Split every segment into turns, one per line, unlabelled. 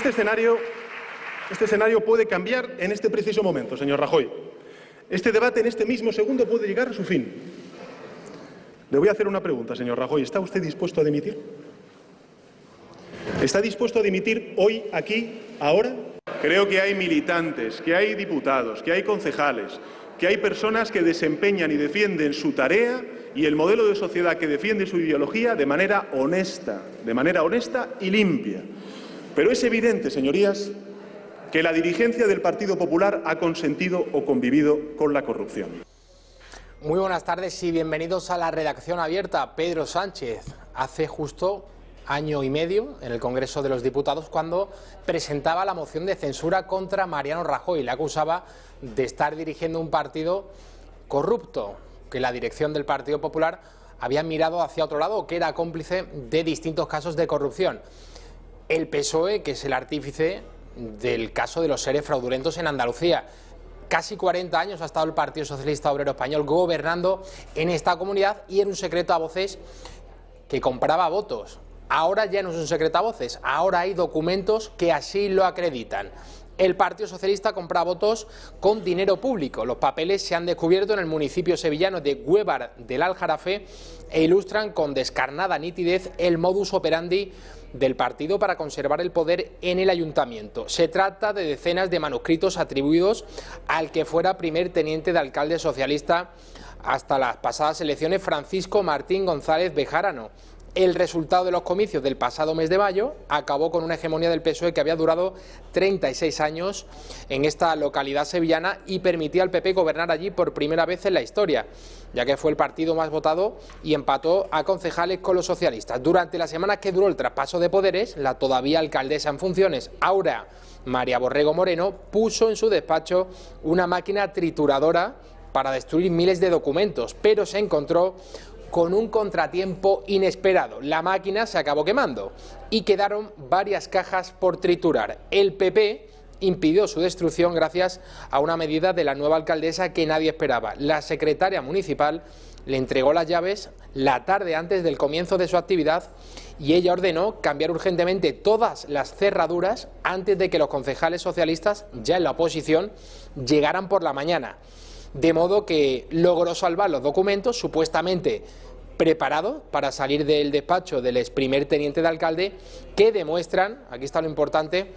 Este escenario puede cambiar en este preciso momento, señor Rajoy. Este debate en este mismo segundo puede llegar a su fin. Le voy a hacer una pregunta, señor Rajoy. ¿Está usted dispuesto a dimitir? ¿Está dispuesto a dimitir hoy, aquí, ahora? Creo que hay militantes, que hay diputados, que hay concejales, que hay personas que desempeñan y defienden su tarea y el modelo de sociedad que defiende su ideología de manera honesta y limpia. Pero es evidente, señorías, que la dirigencia del Partido Popular ha consentido o convivido con la corrupción.
Muy buenas tardes y bienvenidos a la redacción abierta. Pedro Sánchez, hace justo año y medio en el Congreso de los Diputados, cuando presentaba la moción de censura contra Mariano Rajoy, le acusaba de estar dirigiendo un partido corrupto, que la dirección del Partido Popular había mirado hacia otro lado o que era cómplice de distintos casos de corrupción. El PSOE, que es el artífice del caso de los ERE fraudulentos en Andalucía. Casi 40 años ha estado el Partido Socialista Obrero Español gobernando en esta comunidad y era un secreto a voces que compraba votos. Ahora ya no es un secreto a voces, ahora hay documentos que así lo acreditan. El Partido Socialista compra votos con dinero público. Los papeles se han descubierto en el municipio sevillano de Huévar del Aljarafe e ilustran con descarnada nitidez el modus operandi del partido para conservar el poder en el ayuntamiento. Se trata de decenas de manuscritos atribuidos al que fuera primer teniente de alcalde socialista hasta las pasadas elecciones, Francisco Martín González Bejarano. El resultado de los comicios del pasado mes de mayo acabó con una hegemonía del PSOE que había durado 36 años en esta localidad sevillana y permitía al PP gobernar allí por primera vez en la historia, ya que fue el partido más votado y empató a concejales con los socialistas. Durante la semana que duró el traspaso de poderes, la todavía alcaldesa en funciones, Aura María Borrego Moreno, puso en su despacho una máquina trituradora para destruir miles de documentos, pero se encontró con un contratiempo inesperado. La máquina se acabó quemando y quedaron varias cajas por triturar. El PP impidió su destrucción gracias a una medida de la nueva alcaldesa que nadie esperaba. La secretaria municipal le entregó las llaves la tarde antes del comienzo de su actividad y ella ordenó cambiar urgentemente todas las cerraduras antes de que los concejales socialistas, ya en la oposición, llegaran por la mañana. De modo que logró salvar los documentos supuestamente preparados para salir del despacho del ex primer teniente de alcalde, que demuestran, aquí está lo importante,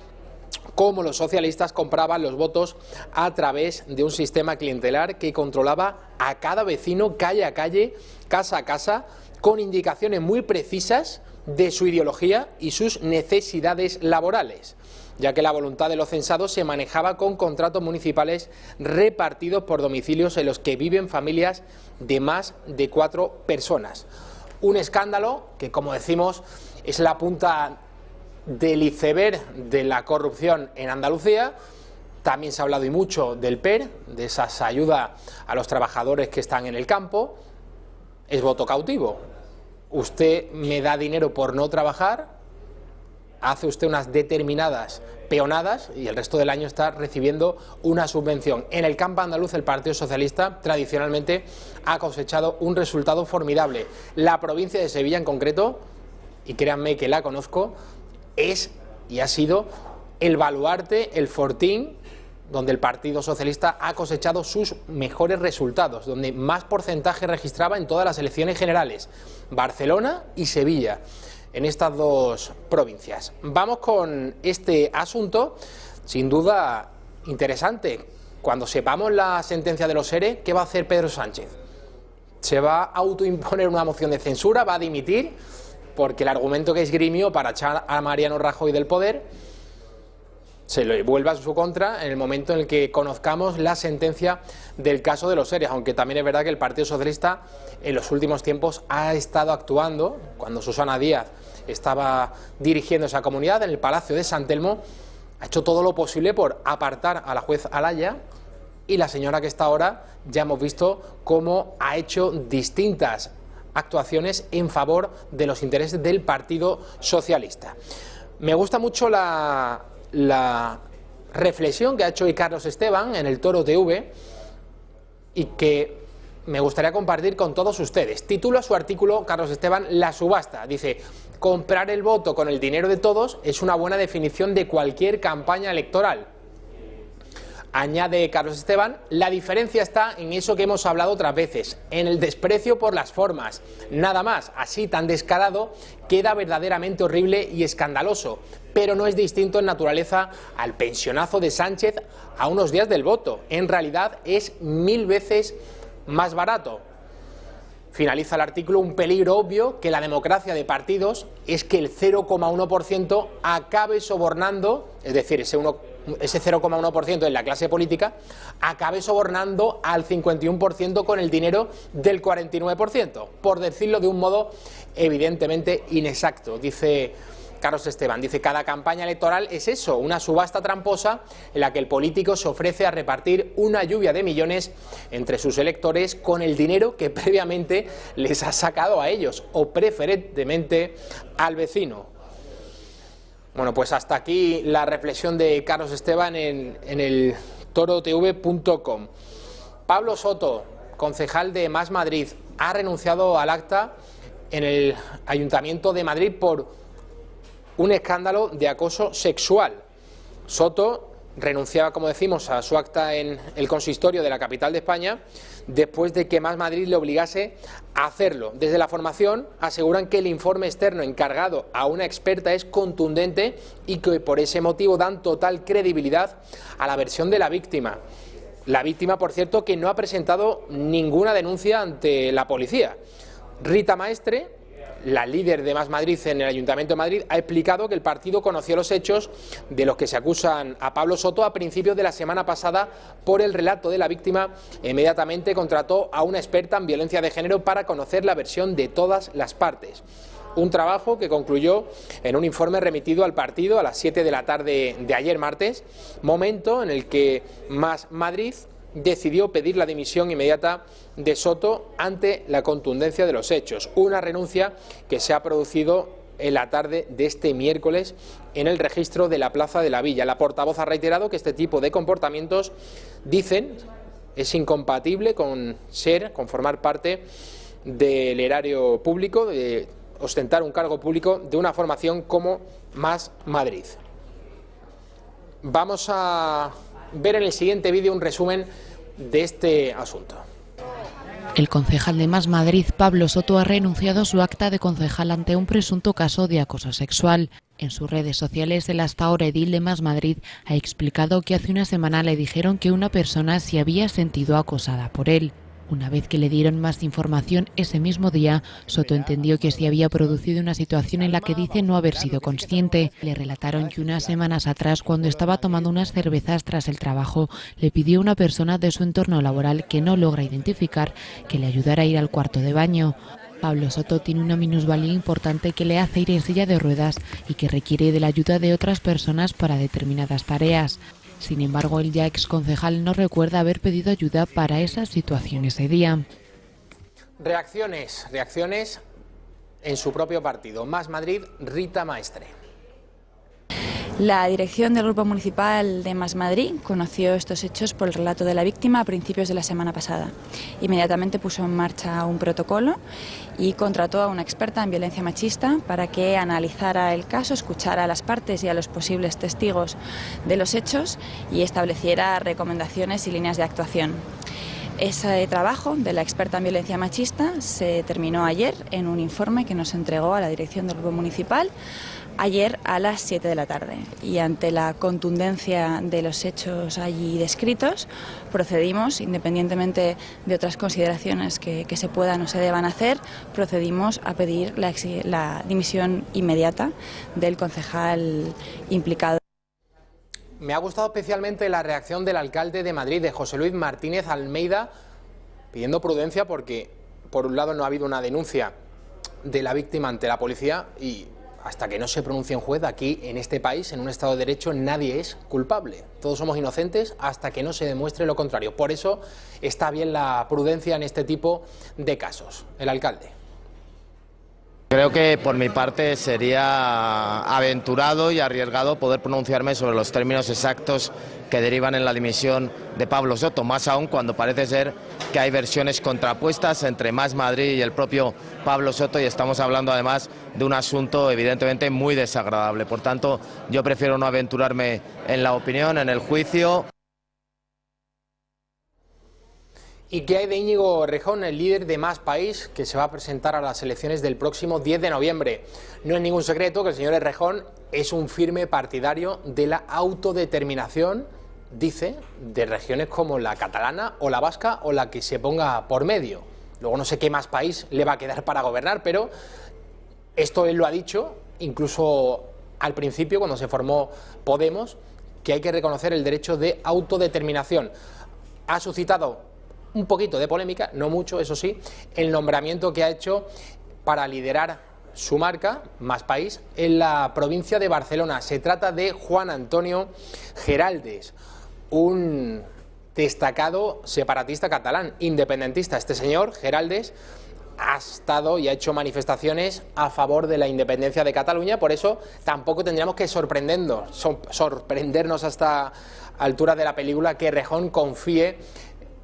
cómo los socialistas compraban los votos a través de un sistema clientelar que controlaba a cada vecino calle a calle, casa a casa, con indicaciones muy precisas de su ideología y sus necesidades laborales, ya que la voluntad de los censados se manejaba con contratos municipales repartidos por domicilios en los que viven familias de más de 4 personas. Un escándalo que, como decimos, es la punta del iceberg de la corrupción en Andalucía. También se ha hablado y mucho del PER, de esas ayudas a los trabajadores que están en el campo. Es voto cautivo. Usted me da dinero por no trabajar, hace usted unas determinadas peonadas y el resto del año está recibiendo una subvención. En el campo andaluz el Partido Socialista tradicionalmente ha cosechado un resultado formidable. La provincia de Sevilla en concreto, y créanme que la conozco, es y ha sido el baluarte, el fortín, donde el Partido Socialista ha cosechado sus mejores resultados, donde más porcentaje registraba en todas las elecciones generales, Barcelona y Sevilla, en estas dos provincias. Vamos con este asunto, sin duda interesante. Cuando sepamos la sentencia de los ERE, ¿qué va a hacer Pedro Sánchez? ¿Se va a autoimponer una moción de censura? ¿Va a dimitir? Porque el argumento que esgrimió para echar a Mariano Rajoy del poder se le vuelva a su contra en el momento en el que conozcamos la sentencia del caso de los ERE, aunque también es verdad que el Partido Socialista en los últimos tiempos ha estado actuando. Cuando Susana Díaz estaba dirigiendo esa comunidad en el Palacio de San Telmo, ha hecho todo lo posible por apartar a la juez Alaya, y la señora que está ahora ya hemos visto cómo ha hecho distintas actuaciones en favor de los intereses del Partido Socialista. Me gusta mucho la reflexión que ha hecho hoy Carlos Esteban en el Toro TV y que me gustaría compartir con todos ustedes. Titula su artículo, Carlos Esteban, La subasta. Dice: comprar el voto con el dinero de todos es una buena definición de cualquier campaña electoral. Añade Carlos Esteban: la diferencia está en eso que hemos hablado otras veces, en el desprecio por las formas. Nada más, así tan descarado, queda verdaderamente horrible y escandaloso, pero no es distinto en naturaleza al pensionazo de Sánchez a unos días del voto. En realidad es 1000 veces más barato. Finaliza el artículo: un peligro obvio que la democracia de partidos es que el 0,1% acabe sobornando, es decir, ese 0,1% en la clase política, acabe sobornando al 51% con el dinero del 49%, por decirlo de un modo evidentemente inexacto. Dice Carlos Esteban, dice: cada campaña electoral es eso, una subasta tramposa en la que el político se ofrece a repartir una lluvia de millones entre sus electores con el dinero que previamente les ha sacado a ellos, o preferentemente al vecino. Bueno, pues hasta aquí la reflexión de Carlos Esteban en el torotv.com. Pablo Soto, concejal de Más Madrid, ha renunciado al acta en el Ayuntamiento de Madrid por un escándalo de acoso sexual. Soto renunciaba, como decimos, a su acta en el consistorio de la capital de España después de que Más Madrid le obligase a hacerlo. Desde la formación aseguran que el informe externo encargado a una experta es contundente y que por ese motivo dan total credibilidad a la versión de la víctima. La víctima, por cierto, que no ha presentado ninguna denuncia ante la policía. Rita Maestre, la líder de Más Madrid en el Ayuntamiento de Madrid, ha explicado que el partido conoció los hechos de los que se acusan a Pablo Soto a principios de la semana pasada por el relato de la víctima. Inmediatamente contrató a una experta en violencia de género para conocer la versión de todas las partes. Un trabajo que concluyó en un informe remitido al partido a las 7 de la tarde de ayer martes, momento en el que Más Madrid decidió pedir la dimisión inmediata de Soto ante la contundencia de los hechos. Una renuncia que se ha producido en la tarde de este miércoles en el registro de la Plaza de la Villa. La portavoz ha reiterado que este tipo de comportamientos, dicen, es incompatible con formar parte del erario público, de ostentar un cargo público de una formación como Más Madrid. Vamos a ver en el siguiente vídeo un resumen de este asunto.
El concejal de Más Madrid, Pablo Soto, ha renunciado a su acta de concejal ante un presunto caso de acoso sexual. En sus redes sociales, el hasta ahora edil de Más Madrid ha explicado que hace una semana le dijeron que una persona se había sentido acosada por él. Una vez que le dieron más información ese mismo día, Soto entendió que se había producido una situación en la que dice no haber sido consciente. Le relataron que unas semanas atrás, cuando estaba tomando unas cervezas tras el trabajo, le pidió a una persona de su entorno laboral que no logra identificar que le ayudara a ir al cuarto de baño. Pablo Soto tiene una minusvalía importante que le hace ir en silla de ruedas y que requiere de la ayuda de otras personas para determinadas tareas. Sin embargo, el ya exconcejal no recuerda haber pedido ayuda para esa situación ese día.
Reacciones en su propio partido. Más Madrid, Rita Maestre.
La dirección del Grupo Municipal de Más Madrid conoció estos hechos por el relato de la víctima a principios de la semana pasada. Inmediatamente puso en marcha un protocolo y contrató a una experta en violencia machista para que analizara el caso, escuchara a las partes y a los posibles testigos de los hechos y estableciera recomendaciones y líneas de actuación. Ese trabajo de la experta en violencia machista se terminó ayer en un informe que nos entregó a la dirección del Grupo Municipal ayer a las 7 de la tarde, y ante la contundencia de los hechos allí descritos procedimos, independientemente de otras consideraciones que se puedan o se deban hacer, procedimos a pedir la dimisión inmediata del concejal implicado.
Me ha gustado especialmente la reacción del alcalde de Madrid, de José Luis Martínez Almeida, pidiendo prudencia porque, por un lado, no ha habido una denuncia de la víctima ante la policía y hasta que no se pronuncie un juez, aquí en este país, en un Estado de Derecho, nadie es culpable. Todos somos inocentes hasta que no se demuestre lo contrario. Por eso está bien la prudencia en este tipo de casos. El alcalde.
Creo que por mi parte sería aventurado y arriesgado poder pronunciarme sobre los términos exactos que derivan en la dimisión de Pablo Soto, más aún cuando parece ser que hay versiones contrapuestas entre Más Madrid y el propio Pablo Soto, y estamos hablando además de un asunto evidentemente muy desagradable. Por tanto, yo prefiero no aventurarme en la opinión, en el juicio.
¿Y qué hay de Íñigo Errejón, el líder de Más País, que se va a presentar a las elecciones del próximo 10 de noviembre? No es ningún secreto que el señor Errejón es un firme partidario de la autodeterminación, dice, de regiones como la catalana o la vasca o la que se ponga por medio. Luego no sé qué Más País le va a quedar para gobernar, pero esto él lo ha dicho, incluso al principio, cuando se formó Podemos, que hay que reconocer el derecho de autodeterminación. Ha suscitado un poquito de polémica, no mucho, eso sí, el nombramiento que ha hecho para liderar su marca, Más País, en la provincia de Barcelona. Se trata de Juan Antonio Geraldes, un destacado separatista catalán, independentista. Este señor, Geraldes, ha estado y ha hecho manifestaciones a favor de la independencia de Cataluña, por eso tampoco tendríamos que sorprendernos a esta altura de la película que Errejón confíe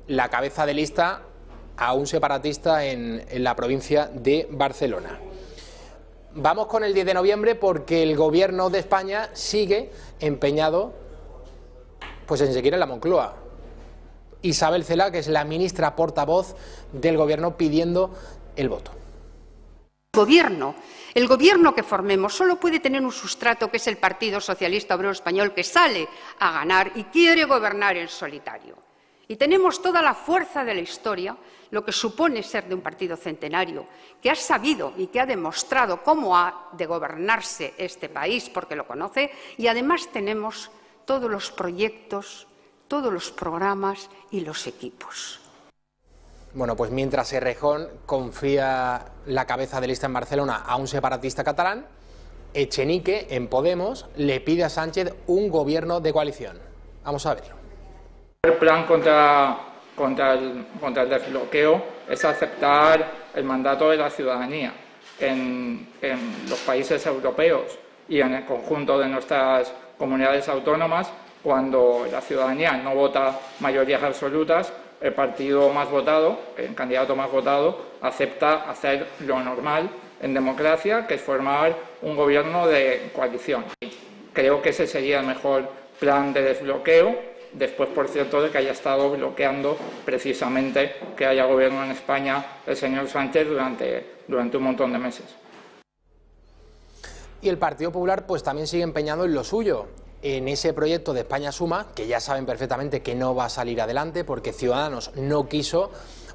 la cabeza de lista a un separatista en la provincia de Barcelona. Vamos con el 10 de noviembre porque el gobierno de España sigue empeñado pues en seguir en la Moncloa. Isabel Celaá, que es la ministra portavoz del gobierno, pidiendo el voto.
El gobierno que formemos solo puede tener un sustrato, que es el Partido Socialista Obrero Español, que sale a ganar y quiere gobernar en solitario. Y tenemos toda la fuerza de la historia, lo que supone ser de un partido centenario, que ha sabido y que ha demostrado cómo ha de gobernarse este país, porque lo conoce, y además tenemos todos los proyectos, todos los programas y los equipos.
Bueno, pues mientras Errejón confía la cabeza de lista en Barcelona a un separatista catalán, Echenique, en Podemos, le pide a Sánchez un gobierno de coalición. Vamos a verlo.
El plan contra el desbloqueo es aceptar el mandato de la ciudadanía en los países europeos y en el conjunto de nuestras comunidades autónomas. Cuando la ciudadanía no vota mayorías absolutas, el partido más votado, el candidato más votado, acepta hacer lo normal en democracia, que es formar un gobierno de coalición. Creo que ese sería el mejor plan de desbloqueo. Después, por cierto, de que haya estado bloqueando precisamente que haya gobierno en España el señor Sánchez durante un montón de meses.
Y el Partido Popular pues también sigue empeñado en lo suyo, en ese proyecto de España Suma, que ya saben perfectamente que no va a salir adelante porque Ciudadanos no quiso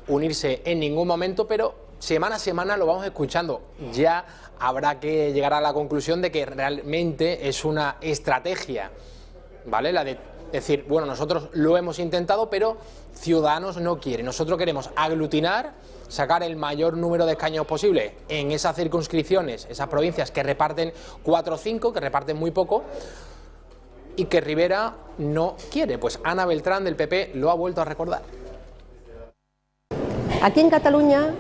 unirse en ningún momento, pero semana a semana lo vamos escuchando. Ya habrá que llegar a la conclusión de que realmente es una estrategia, ¿vale? La de decir, bueno, nosotros lo hemos intentado, pero Ciudadanos no quiere. Nosotros queremos aglutinar, sacar el mayor número de escaños posible en esas circunscripciones, esas provincias que reparten 4 o 5, que reparten muy poco, y que Rivera no quiere. Pues Ana Beltrán del PP lo ha vuelto a recordar.
Aquí en Cataluña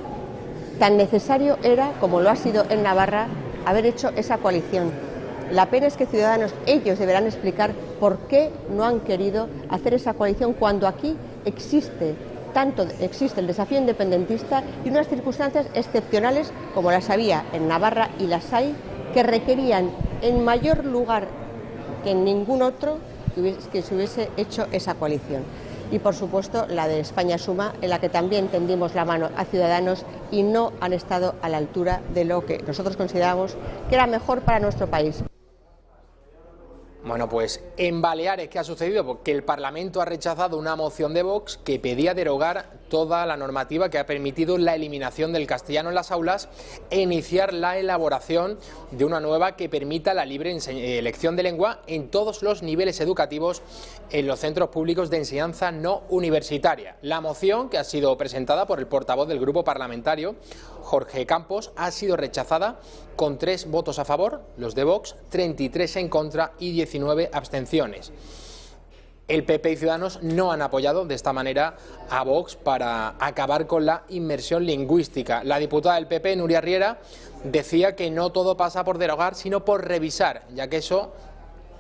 tan necesario era, como lo ha sido en Navarra, haber hecho esa coalición. La pena es que Ciudadanos, ellos deberán explicar por qué no han querido hacer esa coalición cuando aquí existe el desafío independentista y unas circunstancias excepcionales como las había en Navarra y las hay, que requerían en mayor lugar que en ningún otro que se hubiese hecho esa coalición. Y por supuesto la de España Suma, en la que también tendimos la mano a Ciudadanos y no han estado a la altura de lo que nosotros consideramos que era mejor para nuestro país.
Bueno, pues en Baleares, ¿qué ha sucedido? Porque el Parlamento ha rechazado una moción de Vox que pedía derogar toda la normativa que ha permitido la eliminación del castellano en las aulas e iniciar la elaboración de una nueva que permita la libre elección de lengua en todos los niveles educativos en los centros públicos de enseñanza no universitaria. La moción, que ha sido presentada por el portavoz del grupo parlamentario, Jorge Campos, ha sido rechazada con 3 votos a favor, los de Vox, 33 en contra y 19 abstenciones. El PP y Ciudadanos no han apoyado de esta manera a Vox para acabar con la inmersión lingüística. La diputada del PP, Nuria Riera, decía que no todo pasa por derogar, sino por revisar, ya que eso,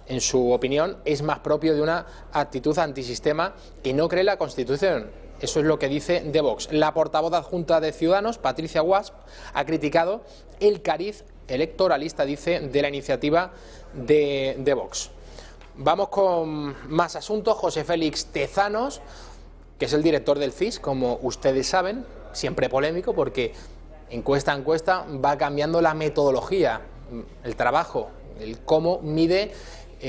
en su opinión, es más propio de una actitud antisistema que no cree la Constitución. Eso es lo que dice de Vox. La portavoz adjunta de Ciudadanos, Patricia Guasp, ha criticado el cariz electoralista, dice, de la iniciativa de Vox. Vamos con más asuntos. José Félix Tezanos, que es el director del CIS, como ustedes saben, siempre polémico porque encuesta a encuesta va cambiando la metodología, el trabajo, el cómo mide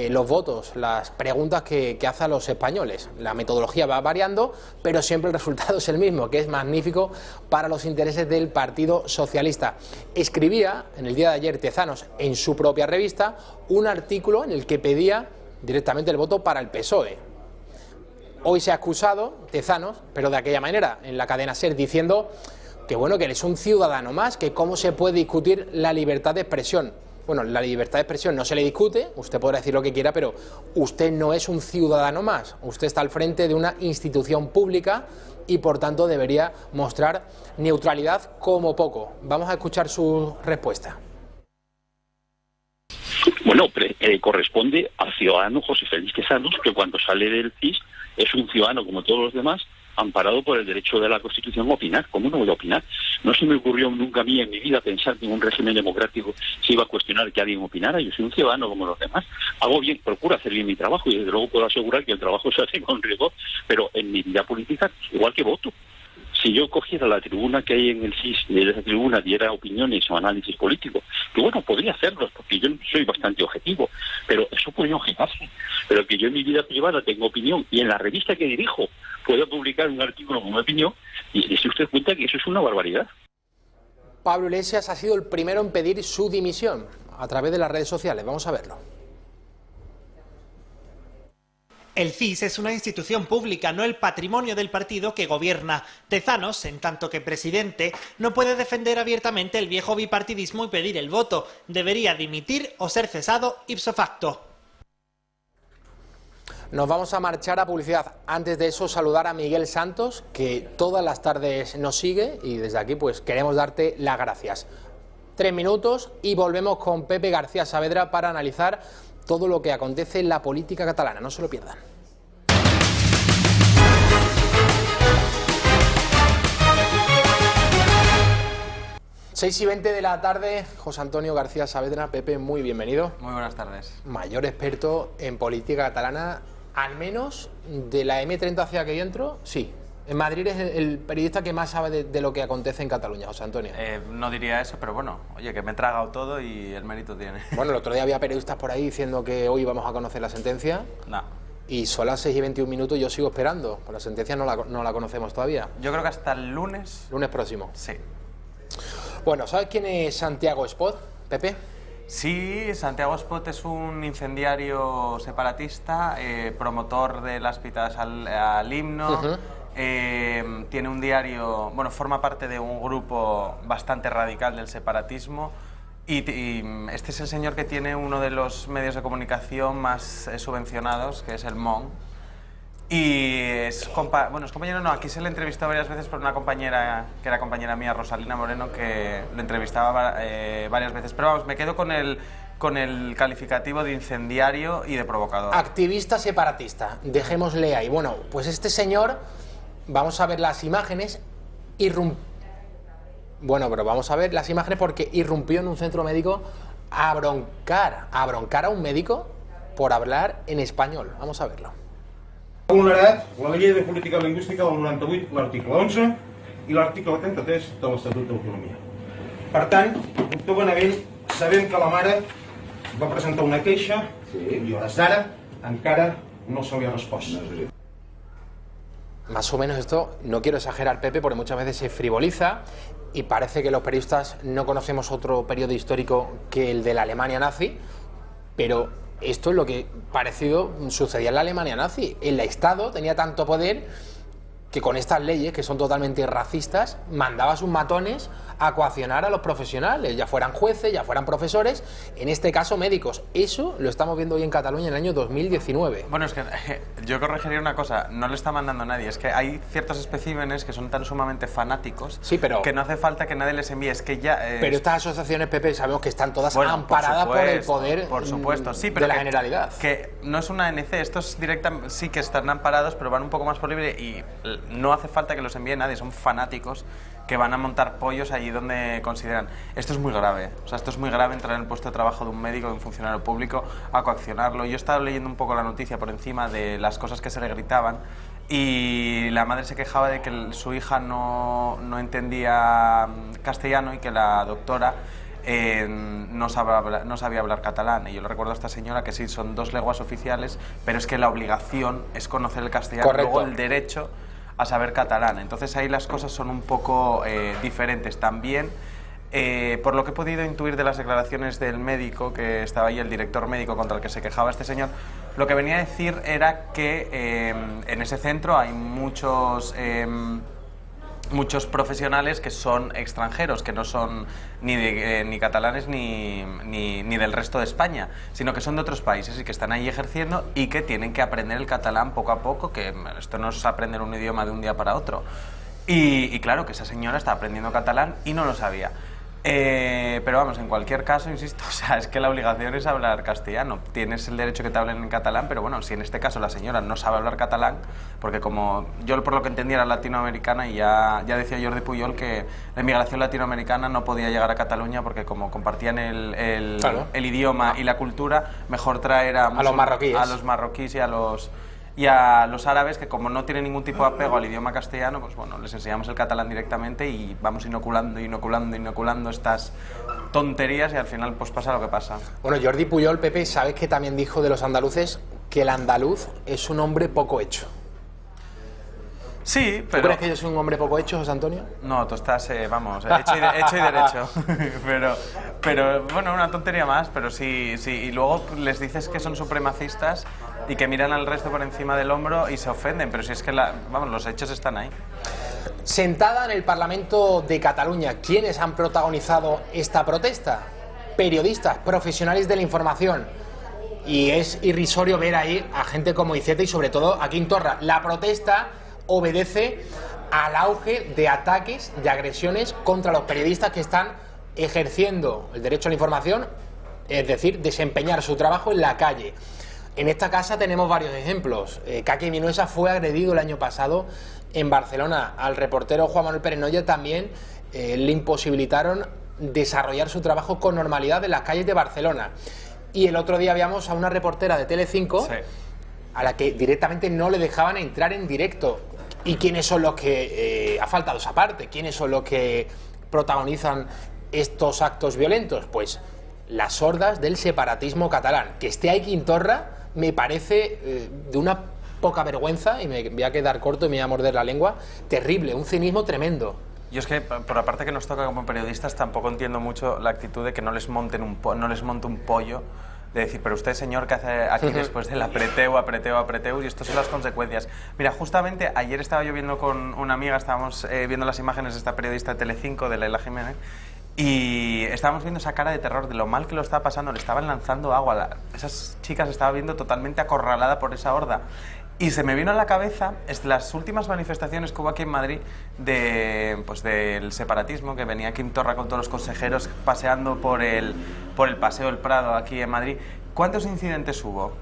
los votos, las preguntas que hace a los españoles. La metodología va variando, pero siempre el resultado es el mismo, que es magnífico para los intereses del Partido Socialista. Escribía en el día de ayer Tezanos en su propia revista un artículo en el que pedía directamente el voto para el PSOE. Hoy se ha excusado Tezanos, pero de aquella manera, en la cadena SER, diciendo que bueno, que él es un ciudadano más, que cómo se puede discutir la libertad de expresión. Bueno, la libertad de expresión no se le discute, usted podrá decir lo que quiera, pero usted no es un ciudadano más, usted está al frente de una institución pública y por tanto debería mostrar neutralidad como poco. Vamos a escuchar su respuesta.
Bueno, corresponde al ciudadano José Félix Tezanos, que cuando sale del CIS es un ciudadano como todos los demás, amparado por el derecho de la Constitución a opinar. ¿Cómo no voy a opinar? No se me ocurrió nunca a mí en mi vida pensar que en un régimen democrático se iba a cuestionar que alguien opinara. Yo soy un ciudadano como los demás. Hago bien, procuro hacer bien mi trabajo y desde luego puedo asegurar que el trabajo se hace con rigor, pero en mi vida política, igual que voto. Si yo cogiera la tribuna que hay en el CIS y de esa tribuna diera opiniones o análisis político, que bueno, podría hacerlos, porque yo soy bastante objetivo, pero eso podría objetarse. Pero que yo en mi vida privada tengo opinión y en la revista que dirijo puedo publicar un artículo con una opinión, y se usted cuenta que eso es una barbaridad.
Pablo Iglesias ha sido el primero en pedir su dimisión a través de las redes sociales. Vamos a verlo.
El CIS es una institución pública, no el patrimonio del partido que gobierna. Tezanos, en tanto que presidente, no puede defender abiertamente el viejo bipartidismo y pedir el voto. Debería dimitir o ser cesado ipso facto.
Nos vamos a marchar a publicidad. Antes de eso, saludar a Miguel Santos, que todas las tardes nos sigue y desde aquí pues queremos darte las gracias. 3 minutos y volvemos con Pepe García Saavedra para analizar todo lo que acontece en la política catalana. No se lo pierdan. Seis y 20 de la tarde, José Antonio García Saavedra. Pepe, muy bienvenido.
Muy buenas tardes.
Mayor experto en política catalana, al menos de la M30 hacia aquí dentro, sí. En Madrid es el periodista que más sabe de lo que acontece en Cataluña, José Antonio.
No diría eso, pero bueno, oye, que me he tragado todo y el mérito tiene.
Bueno, el otro día había periodistas por ahí diciendo que hoy vamos a conocer la sentencia.
No.
Y son las 6 y 21 minutos y yo sigo esperando. Pues la sentencia no la conocemos todavía.
Yo creo que hasta el lunes.
Lunes próximo.
Sí.
Bueno, ¿sabes quién es Santiago Espot, Pepe?
Sí, Santiago Espot es un incendiario separatista, promotor de las pitadas al himno. Tiene un diario, bueno, forma parte de un grupo bastante radical del separatismo y este es el señor que tiene uno de los medios de comunicación más subvencionados, que es el MON. Y es compañero, no, aquí se le entrevistó varias veces por una compañera, que era compañera mía, Rosalina Moreno, que lo entrevistaba varias veces. Pero vamos, me quedo con el calificativo de incendiario y de provocador.
Activista separatista, dejémosle ahí. Bueno, pues este señor, vamos a ver las imágenes, bueno, pero vamos a ver las imágenes porque irrumpió en un centro médico a broncar a un médico por hablar en español. Vamos a verlo.
Ha vulnerat la llei de política lingüística del 98, l'article 11 i l'article 33 de l'Estatut d'Autonomia. Per tant, doctor Benavent, sabem que la mare va presentar una queixa i a hores d'ara encara no se li ha respost.
Más o menos esto, no quiero exagerar, Pepe, porque muchas veces se frivoliza y parece que los periodistas no conocemos otro periodo histórico que el de la Alemania nazi, pero esto es lo que parecido sucedía en la Alemania nazi. El Estado tenía tanto poder que con estas leyes, que son totalmente racistas, mandaba a sus matones a coaccionar a los profesionales, ya fueran jueces, ya fueran profesores, en este caso médicos. Eso lo estamos viendo hoy en Cataluña en el año 2019.
Bueno, es que yo corregiría una cosa, no le está mandando a nadie, es que hay ciertos especímenes que son tan sumamente fanáticos,
sí, pero,
que no hace falta que nadie les envíe, es que ya...
Pero estas asociaciones, Pepe, sabemos que están todas amparadas por el poder
sí, pero
de la Generalidad.
Que no es una ANC, estos directamente sí que están amparados, pero van un poco más por libre y no hace falta que los envíe nadie, son fanáticos que van a montar pollos allí donde consideran. Esto es muy grave, o sea, esto es muy grave, entrar en el puesto de trabajo de un médico, de un funcionario público, a coaccionarlo. Yo he estado leyendo un poco la noticia por encima de las cosas que se le gritaban y la madre se quejaba de que su hija no entendía castellano y que la doctora no sabía hablar catalán. Y yo le recuerdo a esta señora que sí, son 2 lenguas oficiales, pero es que la obligación es conocer el castellano. Correcto. Luego el derecho a saber catalán. Entonces ahí las cosas son un poco diferentes. También, por lo que he podido intuir de las declaraciones del médico, que estaba ahí, el director médico contra el que se quejaba este señor, lo que venía a decir era que en ese centro hay muchos profesionales que son extranjeros, que no son ni catalanes ni del resto de España, sino que son de otros países y que están ahí ejerciendo y que tienen que aprender el catalán poco a poco, que esto no es aprender un idioma de un día para otro. Y claro, que esa señora está aprendiendo catalán y no lo sabía. Pero vamos, en cualquier caso, insisto, o sea, es que la obligación es hablar castellano. Tienes el derecho que te hablen en catalán, pero bueno, si en este caso la señora no sabe hablar catalán, porque como yo por lo que entendía era latinoamericana y ya decía Jordi Pujol que la inmigración latinoamericana no podía llegar a Cataluña porque como compartían el idioma y la cultura, mejor traer a los marroquíes y a los árabes, que como no tienen ningún tipo de apego al idioma castellano, pues bueno, les enseñamos el catalán directamente y vamos inoculando estas tonterías y al final pues pasa lo que pasa.
Bueno, Jordi Pujol, Pepe, sabes que también dijo de los andaluces que el andaluz es un hombre poco hecho.
Sí, pero...
¿Tú crees que yo soy un hombre poco hecho, José Antonio?
No, tú estás, hecho y derecho. pero bueno, una tontería más, pero sí. Y luego les dices que son supremacistas y que miran al resto por encima del hombro y se ofenden, pero si es que los hechos están ahí.
Sentada en el Parlamento de Cataluña, ¿quiénes han protagonizado esta protesta? Periodistas, profesionales de la información. Y es irrisorio ver ahí a gente como Iceta y sobre todo a Quim Torra. La protesta obedece al auge de ataques y agresiones contra los periodistas que están ejerciendo el derecho a la información, es decir, desempeñar su trabajo en la calle. En esta casa tenemos varios ejemplos. Kaki Minuesa fue agredido el año pasado en Barcelona. Al reportero Juan Manuel Pérez Noya también le imposibilitaron desarrollar su trabajo con normalidad en las calles de Barcelona. Y el otro día veíamos a una reportera de Telecinco, sí, a la que directamente no le dejaban entrar en directo. ¿Y quiénes son los que ha faltado esa parte? ¿Quiénes son los que protagonizan estos actos violentos? Pues las hordas del separatismo catalán. Que esté ahí Quim Torra me parece de una poca vergüenza, y me voy a quedar corto y me voy a morder la lengua, terrible, un cinismo tremendo.
Yo es que, por la parte que nos toca como periodistas, tampoco entiendo mucho la actitud de que no les monte un pollo, de decir, pero usted, señor, ¿qué hace aquí después del apreteu? Y estas son las consecuencias. Mira, justamente ayer estaba yo viendo con una amiga, estábamos viendo las imágenes de esta periodista de Telecinco, de Leila Jiménez, y estábamos viendo esa cara de terror de lo mal que lo estaba pasando, le estaban lanzando agua, esas chicas estaban viendo totalmente acorralada por esa horda. Y se me vino a la cabeza las últimas manifestaciones que hubo aquí en Madrid del separatismo, que venía Quim Torra con todos los consejeros paseando por el Paseo del Prado aquí en Madrid. ¿Cuántos incidentes hubo?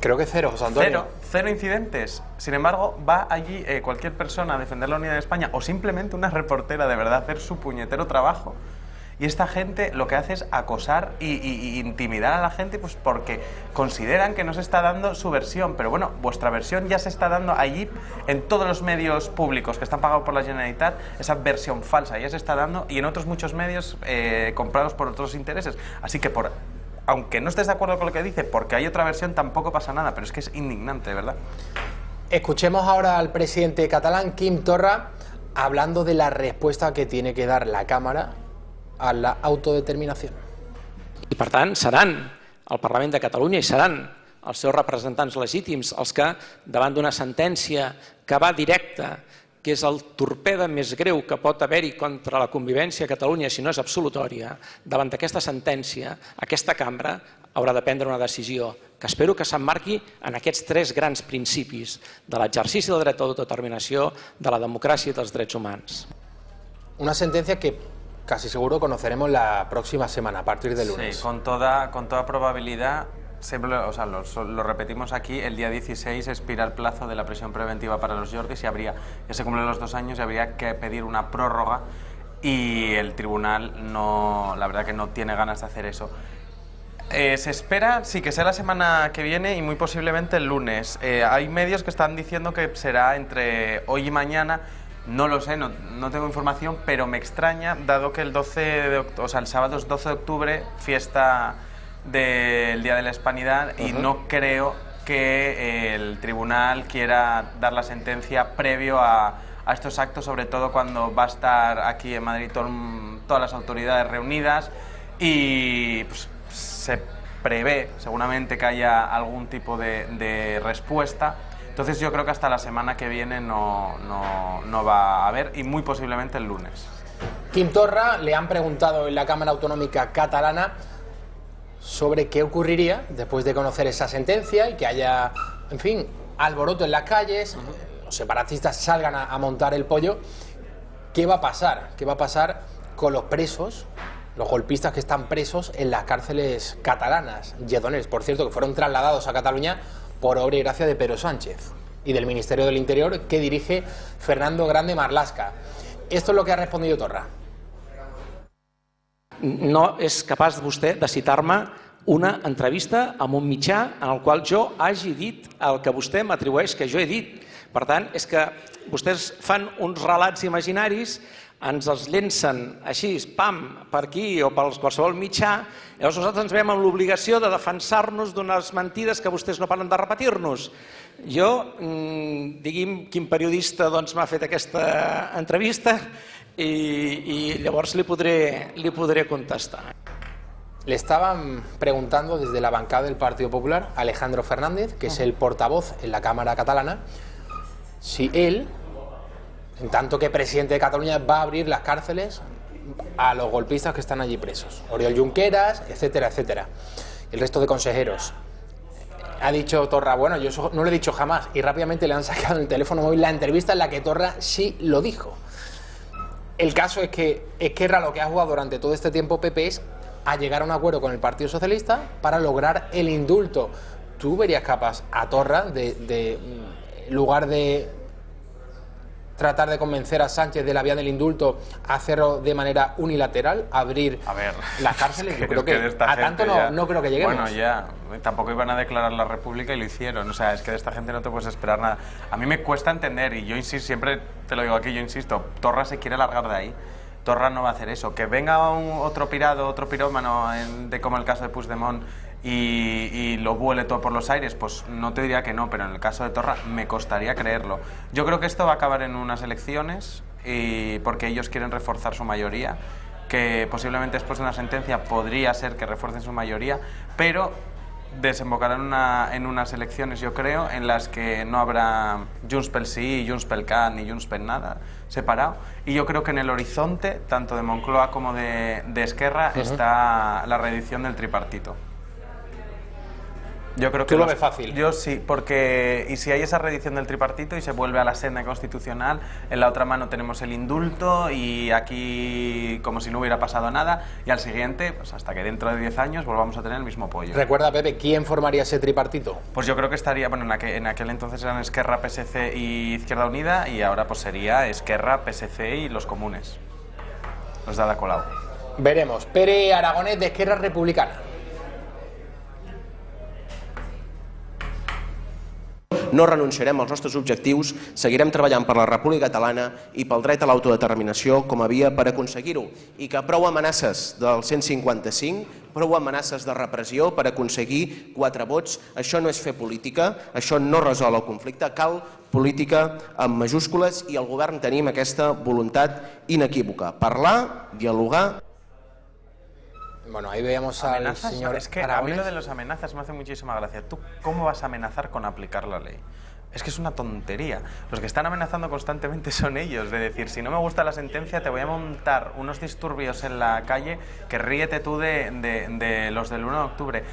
Creo que 0, José Antonio.
Cero incidentes. Sin embargo, va allí cualquier persona a defender la unidad de España o simplemente una reportera de verdad a hacer su puñetero trabajo. Y esta gente lo que hace es acosar y intimidar a la gente, pues porque consideran que no se está dando su versión. Pero bueno, vuestra versión ya se está dando allí en todos los medios públicos que están pagados por la Generalitat. Esa versión falsa ya se está dando y en otros muchos medios comprados por otros intereses. Así que aunque no estés de acuerdo con lo que dice, porque hay otra versión, tampoco pasa nada. Pero es que es indignante, ¿verdad?
Escuchemos ahora al presidente catalán, Quim Torra, hablando de la respuesta que tiene que dar la Cámara a la autodeterminació.
I per tant seran el Parlament de Catalunya i seran els seus representants legítims, els que, davant d'una sentència que va directa, que és el torpede més greu que pot haver-hi contra la convivència a Catalunya, si no és absolutòria, davant d'aquesta sentència, aquesta cambra haurà de prendre una decisió que espero que s'emmarqui en aquests 3 grans principis de l'exercici del dret a l'autodeterminació, de la democràcia i dels drets humans.
Una sentencia que casi seguro conoceremos la próxima semana, a partir del lunes.
Sí, con toda probabilidad. Siempre, o sea, lo repetimos aquí, el día 16 expira el plazo de la prisión preventiva para los Jordis y ya se cumplen los 2 años y habría que pedir una prórroga y el tribunal la verdad que no tiene ganas de hacer eso. Se espera, sí, que sea la semana que viene y muy posiblemente el lunes. Hay medios que están diciendo que será entre hoy y mañana. No lo sé, no tengo información, pero me extraña, dado que el sábado es 12 de octubre, fiesta del Día de la Hispanidad, y no creo que el tribunal quiera dar la sentencia previo a estos actos, sobre todo cuando va a estar aquí en Madrid todas las autoridades reunidas y pues, se prevé seguramente que haya algún tipo de respuesta. Entonces yo creo que hasta la semana que viene no va a haber, y muy posiblemente el lunes.
Quim Torra le han preguntado en la Cámara Autonómica catalana sobre qué ocurriría después de conocer esa sentencia y que haya, en fin, alboroto en las calles, los separatistas salgan a montar el pollo. ¿Qué va a pasar? ¿Qué va a pasar con los presos, los golpistas que están presos en las cárceles catalanas? Lledoners, por cierto, que fueron trasladados a Cataluña por obra y gracia de Pedro Sánchez y del Ministerio del Interior, que dirige Fernando Grande Marlaska. Esto es lo que ha respondido Torra.
No és capaç vostè de citar-me una entrevista amb un mitjà en el qual jo hagi dit el que vostè m'atribueix que jo he dit. Per tant, és que vostès fan uns relats imaginaris, ens els llencen així, pam, per aquí o per qualsevol mitjà, i llavors nosaltres ens veiem amb l'obligació de defensar-nos d'unes mentides que vostès no paren de repetir-nos. Jo, digui'm quin periodista m'ha fet aquesta entrevista y llavors li podré contestar.
Le estaban preguntando desde la bancada del Partido Popular a Alejandro Fernández, que es el portavoz en la Cámara catalana, si él, en tanto que presidente de Cataluña, va a abrir las cárceles a los golpistas que están allí presos. Oriol Junqueras, etcétera, etcétera. El resto de consejeros. Ha dicho Torra, bueno, yo eso no lo he dicho jamás, y rápidamente le han sacado en el teléfono móvil la entrevista en la que Torra sí lo dijo. El caso es que Esquerra lo que ha jugado durante todo este tiempo, PP, es a llegar a un acuerdo con el Partido Socialista para lograr el indulto. ¿Tú verías capaz a Torra de en lugar de tratar de convencer a Sánchez de la vía del indulto, hacerlo de manera unilateral, abrir las cárceles? Yo creo que a tanto no creo que lleguemos.
Bueno, ya, tampoco iban a declarar la República y lo hicieron. O sea, es que de esta gente no te puedes esperar nada. A mí me cuesta entender, y yo insisto, siempre te lo digo aquí, yo insisto, Torra se quiere largar de ahí. Torra no va a hacer eso. Que venga otro pirado, otro pirómano, como el caso de Puigdemont, y lo vuele todo por los aires, pues no te diría que no, pero en el caso de Torra me costaría creerlo. Yo creo que esto va a acabar en unas elecciones, porque ellos quieren reforzar su mayoría, que posiblemente después de una sentencia podría ser que refuercen su mayoría, pero desembocarán en unas elecciones, yo creo, en las que no habrá Junts pel Sí, Junts pel Cat ni Junts pel nada separado, y yo creo que en el horizonte, tanto de Moncloa como de Esquerra, está la reedición del tripartito. Yo creo que
¿Tú lo ves fácil?
Yo sí, porque y si hay esa reedición del tripartito y se vuelve a la senda constitucional, en la otra mano tenemos el indulto y aquí como si no hubiera pasado nada, y al siguiente, pues hasta que dentro de 10 años volvamos a tener el mismo pollo.
Recuerda, Pepe, ¿quién formaría ese tripartito?
Pues yo creo que estaría, bueno, en aquel entonces eran Esquerra, PSC y Izquierda Unida, y ahora pues sería Esquerra, PSC y los comunes, los de Ada Colau.
Veremos. Pere Aragonès, de Esquerra Republicana.
No renunciarem als nostres objectius, seguirem treballant per la República Catalana i pel dret a l'autodeterminació com a via per aconseguir-ho, i que prou amenaces del 155, prou amenaces de repressió per aconseguir 4 vots, això no és fer política, això no resol el conflicte, cal política amb majúscules, i el govern tenim aquesta voluntat inequívoca, parlar, dialogar.
Bueno, ahí veíamos al señor
Es que a mí lo de las amenazas me hace muchísima gracia. ¿Tú cómo vas a amenazar con aplicar la ley? Es que es una tontería. Los que están amenazando constantemente son ellos, de decir, si no me gusta la sentencia te voy a montar unos disturbios en la calle, que ríete tú de los del 1 de octubre.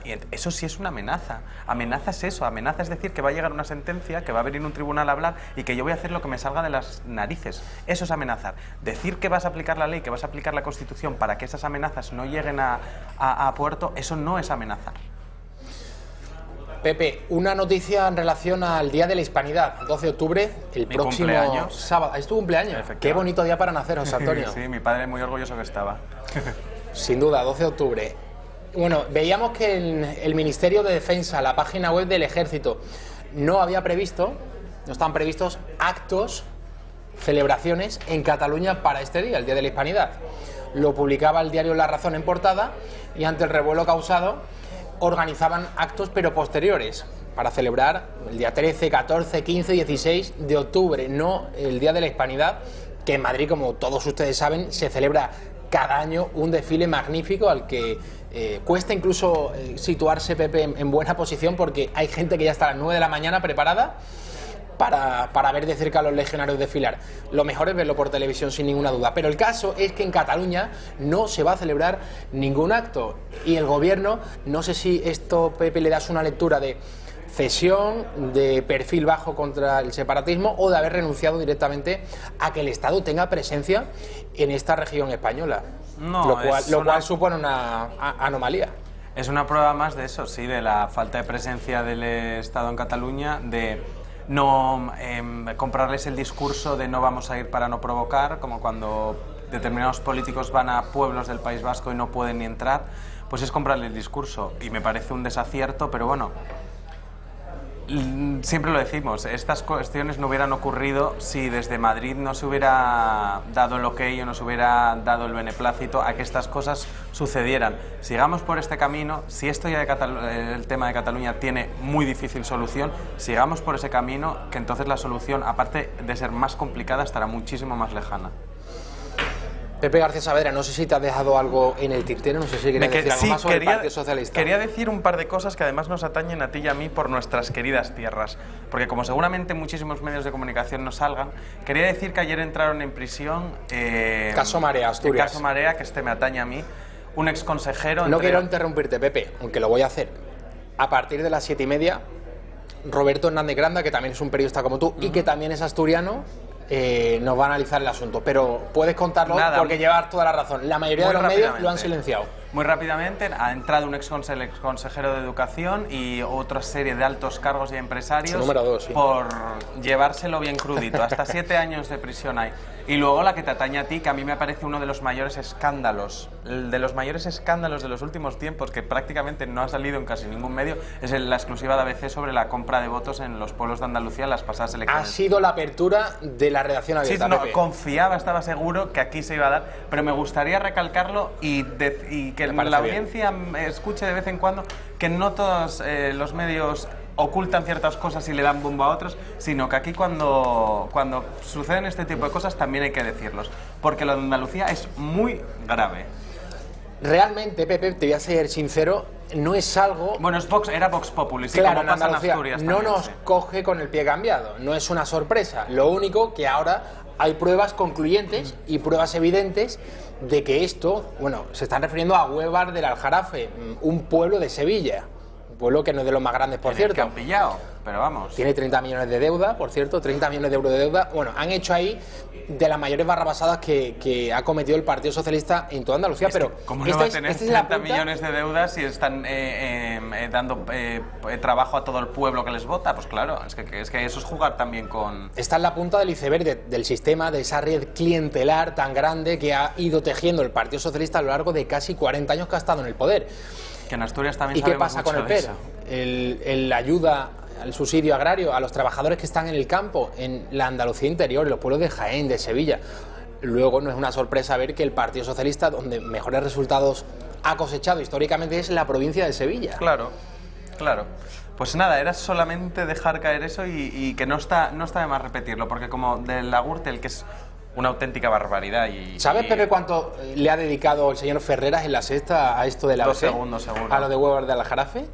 Y eso sí es una amenaza. Amenaza es eso, amenaza es decir que va a llegar una sentencia, que va a venir un tribunal a hablar y que yo voy a hacer lo que me salga de las narices. Eso es amenazar. Decir que vas a aplicar la ley, que vas a aplicar la Constitución para que esas amenazas no lleguen a puerto, eso no es amenazar.
Pepe, una noticia en relación al Día de la Hispanidad, 12 de octubre, el próximo
cumpleaños.
Sábado. ¿Es tu cumpleaños? Qué bonito día para nacer, José Antonio.
Sí, mi padre muy orgulloso que estaba.
Sin duda, 12 de octubre. Bueno, veíamos que el Ministerio de Defensa, la página web del Ejército, no están previstos actos, celebraciones en Cataluña para este día, el Día de la Hispanidad. Lo publicaba el diario La Razón en portada y ante el revuelo causado organizaban actos pero posteriores para celebrar el día 13, 14, 15 y 16 de octubre, no el Día de la Hispanidad, que en Madrid, como todos ustedes saben, se celebra cada año un desfile magnífico al que cuesta incluso situarse, Pepe, en buena posición, porque hay gente que ya está a las 9 de la mañana preparada para ver de cerca a los legionarios desfilar. Lo mejor es verlo por televisión sin ninguna duda, pero el caso es que en Cataluña no se va a celebrar ningún acto y el gobierno, no sé si esto, Pepe, le das una lectura de cesión, de perfil bajo contra el separatismo o de haber renunciado directamente a que el Estado tenga presencia en esta región española, lo cual supone una anomalía.
Es una prueba más de eso, sí, de la falta de presencia del Estado en Cataluña, de no comprarles el discurso de no vamos a ir para no provocar, como cuando determinados políticos van a pueblos del País Vasco y no pueden ni entrar, pues es comprarle el discurso y me parece un desacierto, pero bueno, siempre lo decimos, estas cuestiones no hubieran ocurrido si desde Madrid no se hubiera dado el ok o no se hubiera dado el beneplácito a que estas cosas sucedieran. Sigamos por este camino, si esto ya el tema de Cataluña tiene muy difícil solución, sigamos por ese camino, que entonces la solución, aparte de ser más complicada, estará muchísimo más lejana.
Pepe García Saavedra, no sé si te has dejado algo en el tintero, no sé si querías decir algo más sobre el Partido Socialista.
Quería decir un par de cosas que además nos atañen a ti y a mí por nuestras queridas tierras, porque como seguramente muchísimos medios de comunicación nos salgan, quería decir que ayer entraron en prisión...
Caso Marea, Asturias.
Caso Marea, que me atañe a mí, un exconsejero...
No quiero interrumpirte, Pepe, aunque lo voy a hacer. A partir de las 7:30, Roberto Hernández Granda, que también es un periodista como tú y que también es asturiano, nos va a analizar el asunto, pero puedes contarlo porque llevas toda la razón. La mayoría de los medios lo han silenciado.
Muy rápidamente ha entrado un exconsejero de Educación y otra serie de altos cargos y empresarios
número 2, sí,
por llevárselo bien crudito. Hasta 7 años de prisión hay. Y luego la que te atañe a ti, que a mí me parece uno de los mayores escándalos, de los últimos tiempos, que prácticamente no ha salido en casi ningún medio, es la exclusiva de ABC sobre la compra de votos en los pueblos de Andalucía en las pasadas elecciones.
Ha sido la apertura de la redacción abierta.
Sí, no, confiaba, estaba seguro que aquí se iba a dar, pero me gustaría recalcarlo y que la audiencia escuche de vez en cuando que no todos los medios ocultan ciertas cosas y le dan bombo a otros, sino que aquí cuando suceden este tipo de cosas también hay que decirlos, porque lo de Andalucía es muy grave.
Realmente, Pepe, te voy a ser sincero, no es algo...
Bueno, era Vox Populi, sí,
claro,
como pasa en Asturias
no
también,
nos coge con el pie cambiado, no es una sorpresa. Lo único que ahora hay pruebas concluyentes y pruebas evidentes de que esto, bueno, se están refiriendo a Huévar del Aljarafe, un pueblo de Sevilla. Un pueblo que no es de los más grandes, por cierto.
Que han pillado, pero vamos.
Tiene 30 millones de deuda, por cierto, 30 millones de euros de deuda. Bueno, han hecho ahí de las mayores barrabasadas que ha cometido el Partido Socialista en toda Andalucía, pero...
¿Cómo no va a tener 30 millones de deudas si están dando trabajo a todo el pueblo que les vota? Pues claro, es que eso es jugar también con...
Está en la punta del iceberg del sistema, de esa red clientelar tan grande que ha ido tejiendo el Partido Socialista a lo largo de casi 40 años que ha estado en el poder.
Que en Asturias también.
¿Y qué pasa con el PER? La ayuda al subsidio agrario a los trabajadores que están en el campo, en la Andalucía interior, en los pueblos de Jaén, de Sevilla. Luego no es una sorpresa ver que el Partido Socialista, donde mejores resultados ha cosechado históricamente, es la provincia de Sevilla.
Claro, claro. Pues nada, era solamente dejar caer eso y que no está de más repetirlo, porque como de la Gürtel, que es una auténtica barbaridad.
¿Sabes, Pepe, cuánto le ha dedicado el señor Ferreras en La Sexta a esto de la
2 segundos, seguro.
a lo de Weber de Aljarafe?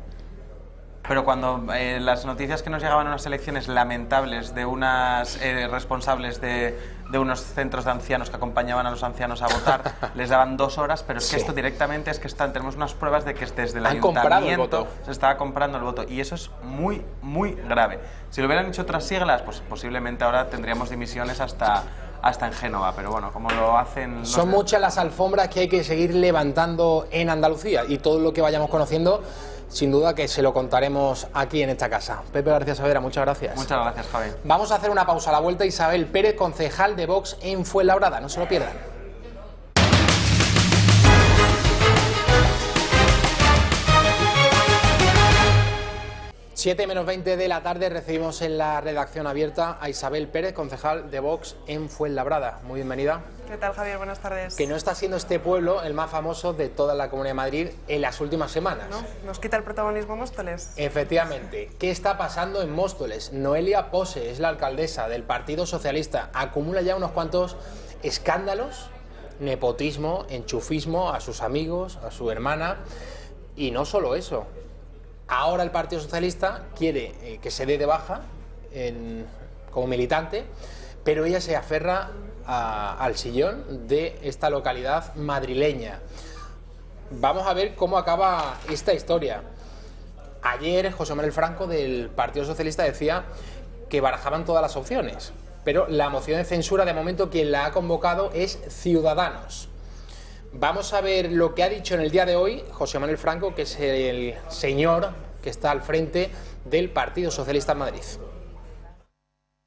Pero cuando las noticias que nos llegaban a unas elecciones lamentables de unas responsables de unos centros de ancianos que acompañaban a los ancianos a votar, les daban 2 horas, pero es que esto directamente es que tenemos unas pruebas de que desde el ayuntamiento se estaba comprando el voto, y eso es muy, muy grave. Si lo hubieran hecho otras siglas, pues posiblemente ahora tendríamos dimisiones hasta en Génova, pero bueno, como lo hacen...
Son muchas las alfombras que hay que seguir levantando en Andalucía, y todo lo que vayamos conociendo, sin duda que se lo contaremos aquí en esta casa. Pepe García Saavedra, muchas gracias.
Muchas gracias, Javi.
Vamos a hacer una pausa a la vuelta. Isabel Pérez, concejal de Vox en Fuenlabrada, no se lo pierdan. 7:20 de la tarde recibimos en la redacción abierta a Isabel Pérez, concejal de Vox en Fuenlabrada. Muy bienvenida.
¿Qué tal, Javier? Buenas tardes.
Que no está siendo este pueblo el más famoso de toda la Comunidad de Madrid en las últimas semanas.
¿No? ¿Nos quita el protagonismo Móstoles?
Efectivamente. ¿Qué está pasando en Móstoles? Noelia Pose es la alcaldesa del Partido Socialista. Acumula ya unos cuantos escándalos, nepotismo, enchufismo a sus amigos, a su hermana. Y no solo eso. Ahora el Partido Socialista quiere que se dé de baja como militante, pero ella se aferra al sillón de esta localidad madrileña. Vamos a ver cómo acaba esta historia. Ayer José Manuel Franco del Partido Socialista decía que barajaban todas las opciones, pero la moción de censura de momento quien la ha convocado es Ciudadanos. Vamos a ver lo que ha dicho en el día de hoy José Manuel Franco, que es el señor que está al frente del Partido Socialista en Madrid.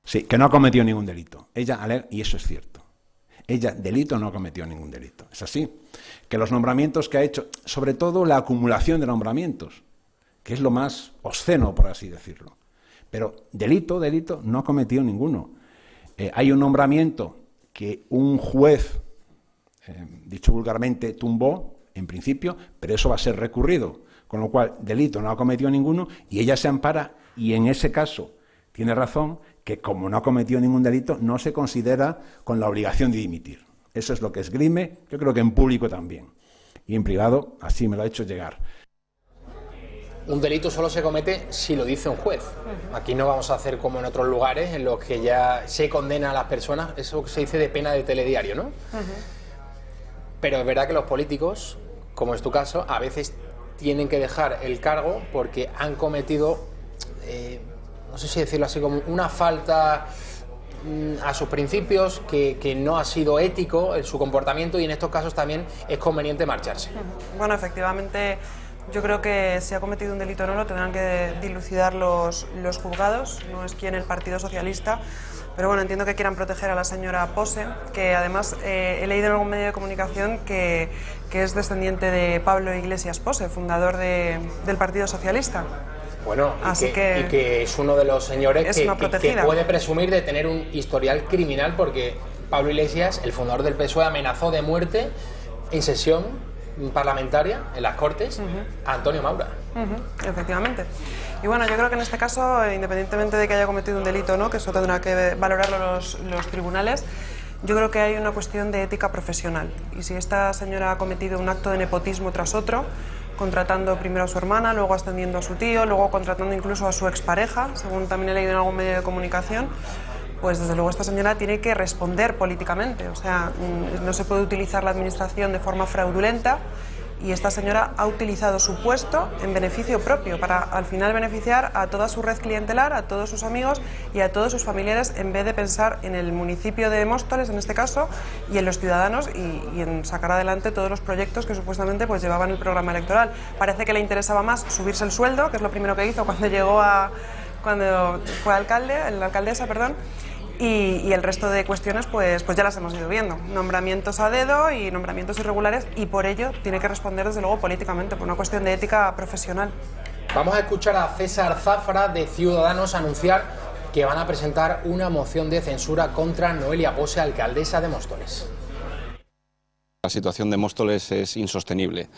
Sí, que no ha cometido ningún delito. Ella alega, y eso es cierto, ella delito no ha cometido ningún delito. Es así. Que los nombramientos que ha hecho, sobre todo la acumulación de nombramientos, que es lo más obsceno, por así decirlo. Pero delito no ha cometido ninguno. Hay un nombramiento que un juez, dicho vulgarmente, tumbó, en principio, pero eso va a ser recurrido, con lo cual delito no ha cometido ninguno, y ella se ampara, y en ese caso tiene razón, que como no ha cometido ningún delito, no se considera con la obligación de dimitir. Eso es lo que esgrime, yo creo que en público también, y en privado así me lo ha hecho llegar.
Un delito solo se comete si lo dice un juez. Aquí no vamos a hacer como en otros lugares en los que ya se condena a las personas, eso que se dice de pena de telediario, ¿no? Pero es verdad que los políticos, como es tu caso, a veces tienen que dejar el cargo porque han cometido, no sé si decirlo así, como una falta a sus principios, que no ha sido ético en su comportamiento, y en estos casos también es conveniente marcharse.
Bueno, efectivamente, yo creo que si ha cometido un delito o no lo tendrán que dilucidar los juzgados, no es quien el Partido Socialista. Pero bueno, entiendo que quieran proteger a la señora Pose, que además he leído en algún medio de comunicación que es descendiente de Pablo Iglesias Pose, fundador del Partido Socialista.
Bueno, y que es uno de los señores que puede presumir de tener un historial criminal, porque Pablo Iglesias, el fundador del PSOE, amenazó de muerte en sesión parlamentaria en las Cortes a Antonio Maura.
Efectivamente. Y bueno, yo creo que en este caso, independientemente de que haya cometido un delito o no, que eso tendrá que valorarlo los tribunales, yo creo que hay una cuestión de ética profesional. Y si esta señora ha cometido un acto de nepotismo tras otro, contratando primero a su hermana, luego ascendiendo a su tío, luego contratando incluso a su expareja, según también he leído en algún medio de comunicación, pues desde luego esta señora tiene que responder políticamente. O sea, no se puede utilizar la administración de forma fraudulenta, y esta señora ha utilizado su puesto en beneficio propio, para al final beneficiar a toda su red clientelar, a todos sus amigos y a todos sus familiares, en vez de pensar en el municipio de Móstoles, en este caso, y en los ciudadanos, y en sacar adelante todos los proyectos que supuestamente pues llevaban el programa electoral. Parece que le interesaba más subirse el sueldo, que es lo primero que hizo cuando fue alcaldesa, y el resto de cuestiones pues ya las hemos ido viendo. Nombramientos a dedo y nombramientos irregulares, y por ello tiene que responder desde luego políticamente, por una cuestión de ética profesional.
Vamos a escuchar a César Zafra de Ciudadanos anunciar que van a presentar una moción de censura contra Noelia Pose, alcaldesa de Móstoles.
La situación de Móstoles es insostenible.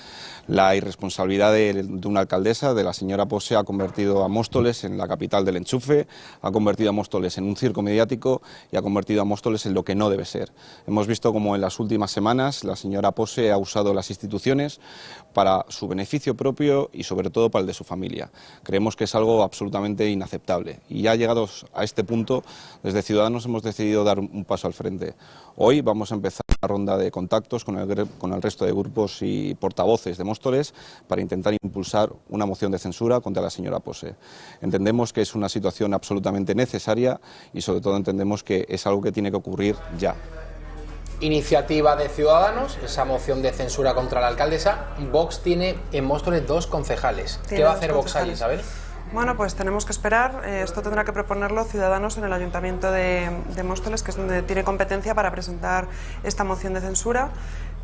La irresponsabilidad de una alcaldesa, de la señora Pose, ha convertido a Móstoles en la capital del enchufe, ha convertido a Móstoles en un circo mediático y ha convertido a Móstoles en lo que no debe ser. Hemos visto como en las últimas semanas la señora Pose ha usado las instituciones para su beneficio propio y sobre todo para el de su familia. Creemos que es algo absolutamente inaceptable y ya llegados a este punto, desde Ciudadanos hemos decidido dar un paso al frente. Hoy vamos a empezar una ronda de contactos con el resto de grupos y portavoces de Móstoles para intentar impulsar una moción de censura contra la señora Pose. Entendemos que es una situación absolutamente necesaria y sobre todo entendemos que es algo que tiene que ocurrir ya.
Iniciativa de Ciudadanos, esa moción de censura contra la alcaldesa. Vox tiene en Móstoles 2 concejales. ¿Qué va a hacer Vox allí, Isabel?
Bueno, pues tenemos que esperar. Esto tendrá que proponerlo Ciudadanos en el Ayuntamiento de Móstoles, que es donde tiene competencia para presentar esta moción de censura.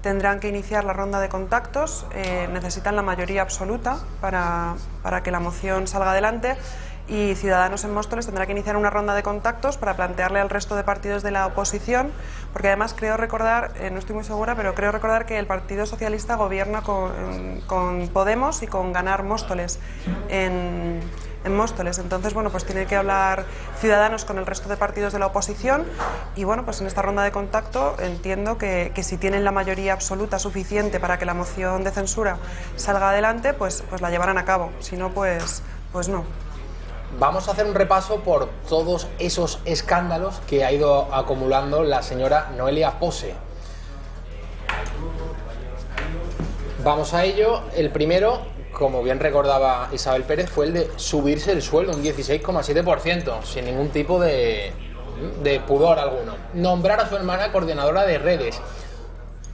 Tendrán que iniciar la ronda de contactos, necesitan la mayoría absoluta para que la moción salga adelante. Y Ciudadanos en Móstoles tendrá que iniciar una ronda de contactos para plantearle al resto de partidos de la oposición, porque además creo recordar, no estoy muy segura, pero creo recordar que el Partido Socialista gobierna con Podemos y con Ganar Móstoles en Móstoles. Entonces, bueno, pues tiene que hablar Ciudadanos con el resto de partidos de la oposición y, bueno, pues en esta ronda de contacto entiendo que si tienen la mayoría absoluta suficiente para que la moción de censura salga adelante, pues la llevarán a cabo. Si no, pues no.
Vamos a hacer un repaso por todos esos escándalos que ha ido acumulando la señora Noelia Pose. Vamos a ello. El primero, como bien recordaba Isabel Pérez, fue el de subirse el sueldo un 16,7%, sin ningún tipo de pudor alguno. Nombrar a su hermana coordinadora de redes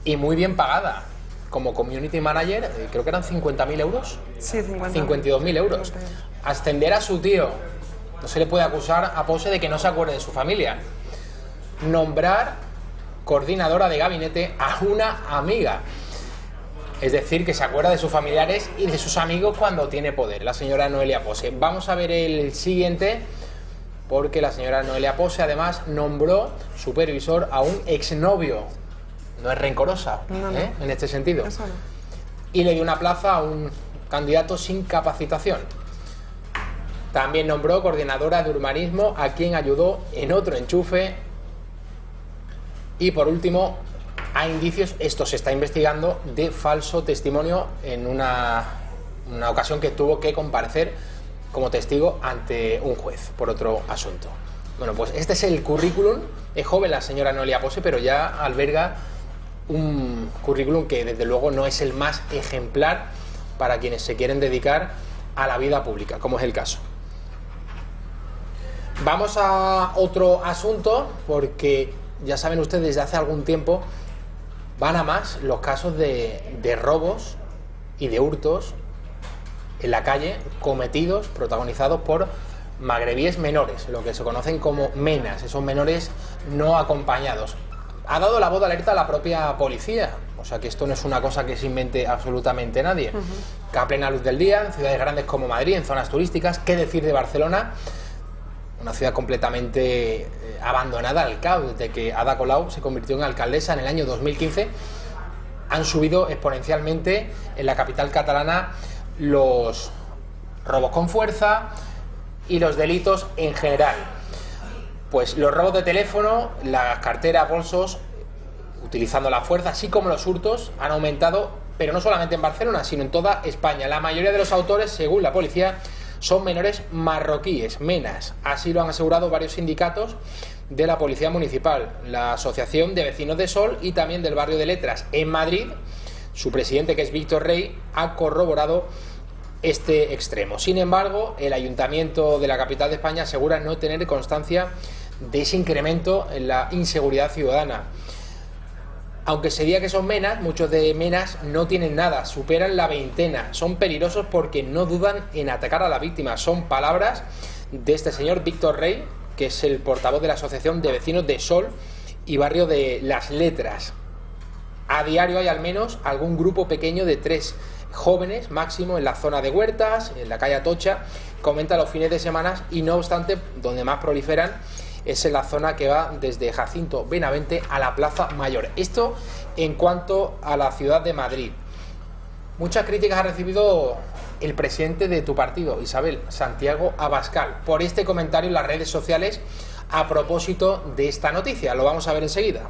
y muy bien pagada. Como community manager, creo que eran 50.000 euros.
Sí,
52.000 euros. Ascender a su tío. No se le puede acusar a Pose de que no se acuerde de su familia. Nombrar coordinadora de gabinete a una amiga. Es decir, que se acuerda de sus familiares y de sus amigos cuando tiene poder, la señora Noelia Pose. Vamos a ver el siguiente, porque la señora Noelia Pose además nombró supervisor a un exnovio. No es rencorosa,
no.
En este sentido.
Eso no.
Y le dio una plaza a un candidato sin capacitación. También nombró coordinadora de urbanismo a quien ayudó en otro enchufe. Y por último, hay indicios, esto se está investigando, de falso testimonio en una ocasión que tuvo que comparecer como testigo ante un juez por otro asunto. Bueno, pues este es el currículum. Es joven la señora Noelia Pose, pero ya alberga un currículum que desde luego no es el más ejemplar para quienes se quieren dedicar a la vida pública, como es el caso. Vamos a otro asunto, porque ya saben ustedes, desde hace algún tiempo van a más los casos de robos y de hurtos en la calle cometidos, protagonizados por magrebíes menores, lo que se conocen como menas, esos menores no acompañados. Ha dado la voz de alerta a la propia policía, o sea que esto no es una cosa que se invente absolutamente nadie. Que a plena luz del día, en ciudades grandes como Madrid, en zonas turísticas, ¿qué decir de Barcelona? Una ciudad completamente abandonada al caos. Desde que Ada Colau se convirtió en alcaldesa en el año 2015, han subido exponencialmente en la capital catalana los robos con fuerza y los delitos en general. Pues los robos de teléfono, las carteras, bolsos, utilizando la fuerza, así como los hurtos, han aumentado, pero no solamente en Barcelona, sino en toda España. La mayoría de los autores, según la policía, son menores marroquíes, menas. Así lo han asegurado varios sindicatos de la Policía Municipal, la Asociación de Vecinos de Sol y también del barrio de Letras. En Madrid, su presidente, que es Víctor Rey, ha corroborado este extremo. Sin embargo, el Ayuntamiento de la capital de España asegura no tener constancia de ese incremento en la inseguridad ciudadana. Aunque se diga que son menas, muchos de menas no tienen nada, superan la veintena, son peligrosos porque no dudan en atacar a la víctima. Son palabras de este señor Víctor Rey, que es el portavoz de la Asociación de Vecinos de Sol y barrio de Las Letras. A diario hay al menos algún grupo pequeño de 3 jóvenes máximo en la zona de Huertas, en la calle Atocha, comenta los fines de semana, y no obstante, donde más proliferan es en la zona que va desde Jacinto Benavente a la Plaza Mayor. Esto en cuanto a la ciudad de Madrid. Muchas críticas ha recibido el presidente de tu partido, Isabel, Santiago Abascal, por este comentario en las redes sociales a propósito de esta noticia. Lo vamos a ver enseguida.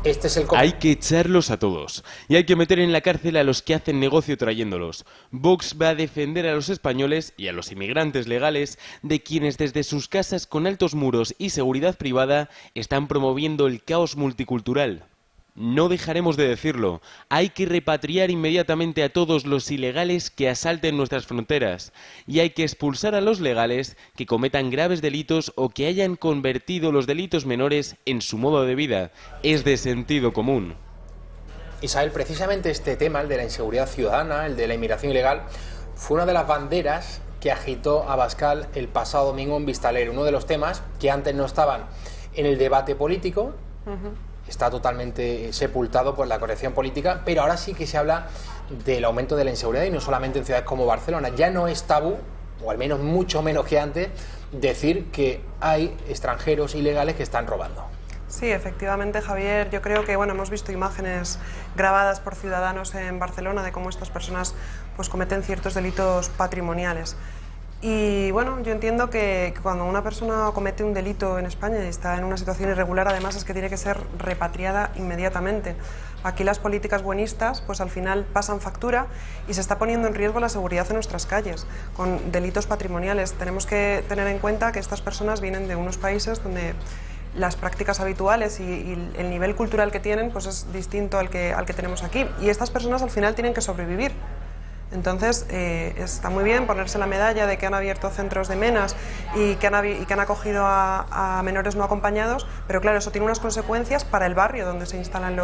Este es el...
Hay que echarlos a todos y hay que meter en la cárcel a los que hacen negocio trayéndolos. Vox va a defender a los españoles y a los inmigrantes legales de quienes desde sus casas con altos muros y seguridad privada están promoviendo el caos multicultural. No dejaremos de decirlo, hay que repatriar inmediatamente a todos los ilegales que asalten nuestras fronteras y hay que expulsar a los legales que cometan graves delitos o que hayan convertido los delitos menores en su modo de vida. Es de sentido común.
Isabel, precisamente este tema, el de la inseguridad ciudadana, el de la inmigración ilegal, fue una de las banderas que agitó Abascal el pasado domingo en Vista Alegre, uno de los temas que antes no estaban en el debate político. Está totalmente sepultado por la corrección política, pero ahora sí que se habla del aumento de la inseguridad y no solamente en ciudades como Barcelona. Ya no es tabú, o al menos mucho menos que antes, decir que hay extranjeros ilegales que están robando.
Sí, efectivamente, Javier. Yo creo que hemos visto imágenes grabadas por ciudadanos en Barcelona de cómo estas personas pues cometen ciertos delitos patrimoniales. Y yo entiendo que cuando una persona comete un delito en España y está en una situación irregular, además es que tiene que ser repatriada inmediatamente. Aquí las políticas buenistas pues al final pasan factura y se está poniendo en riesgo la seguridad en nuestras calles con delitos patrimoniales. Tenemos que tener en cuenta que estas personas vienen de unos países donde las prácticas habituales y el nivel cultural que tienen pues es distinto al que tenemos aquí, y estas personas al final tienen que sobrevivir. Entonces está muy bien ponerse la medalla de que han abierto centros de menas y que han acogido a menores no acompañados, pero claro, eso tiene unas consecuencias para el barrio donde se instalan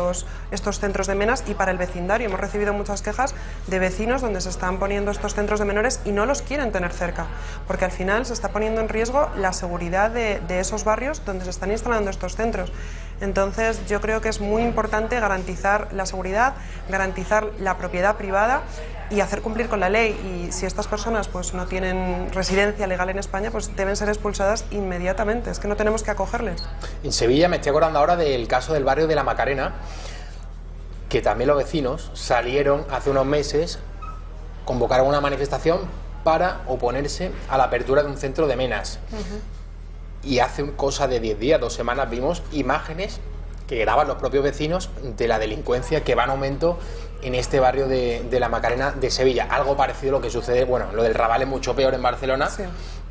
estos centros de menas y para el vecindario. Hemos recibido muchas quejas de vecinos donde se están poniendo estos centros de menores y no los quieren tener cerca, porque al final se está poniendo en riesgo la seguridad de esos barrios donde se están instalando estos centros. Entonces yo creo que es muy importante garantizar la seguridad, garantizar la propiedad privada y hacer cumplir con la ley, y si estas personas pues no tienen residencia legal en España pues deben ser expulsadas inmediatamente, es que no tenemos que acogerles.
En Sevilla me estoy acordando ahora del caso del barrio de la Macarena, que también los vecinos salieron hace unos meses, convocaron una manifestación para oponerse a la apertura de un centro de menas. Y hace cosa de 10 días, 2 semanas, vimos imágenes que graban los propios vecinos de la delincuencia que va en aumento en este barrio de la Macarena de Sevilla. Algo parecido a lo que sucede, lo del Raval es mucho peor en Barcelona, sí,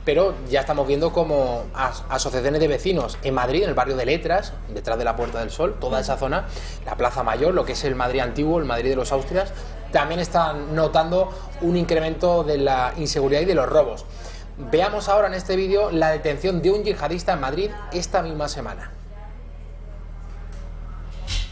pero ya estamos viendo como asociaciones de vecinos en Madrid, en el barrio de Letras, detrás de la Puerta del Sol, toda esa zona, la Plaza Mayor, lo que es el Madrid antiguo, el Madrid de los Austrias, también están notando un incremento de la inseguridad y de los robos. Veamos ahora en este vídeo la detención de un yihadista en Madrid esta misma semana.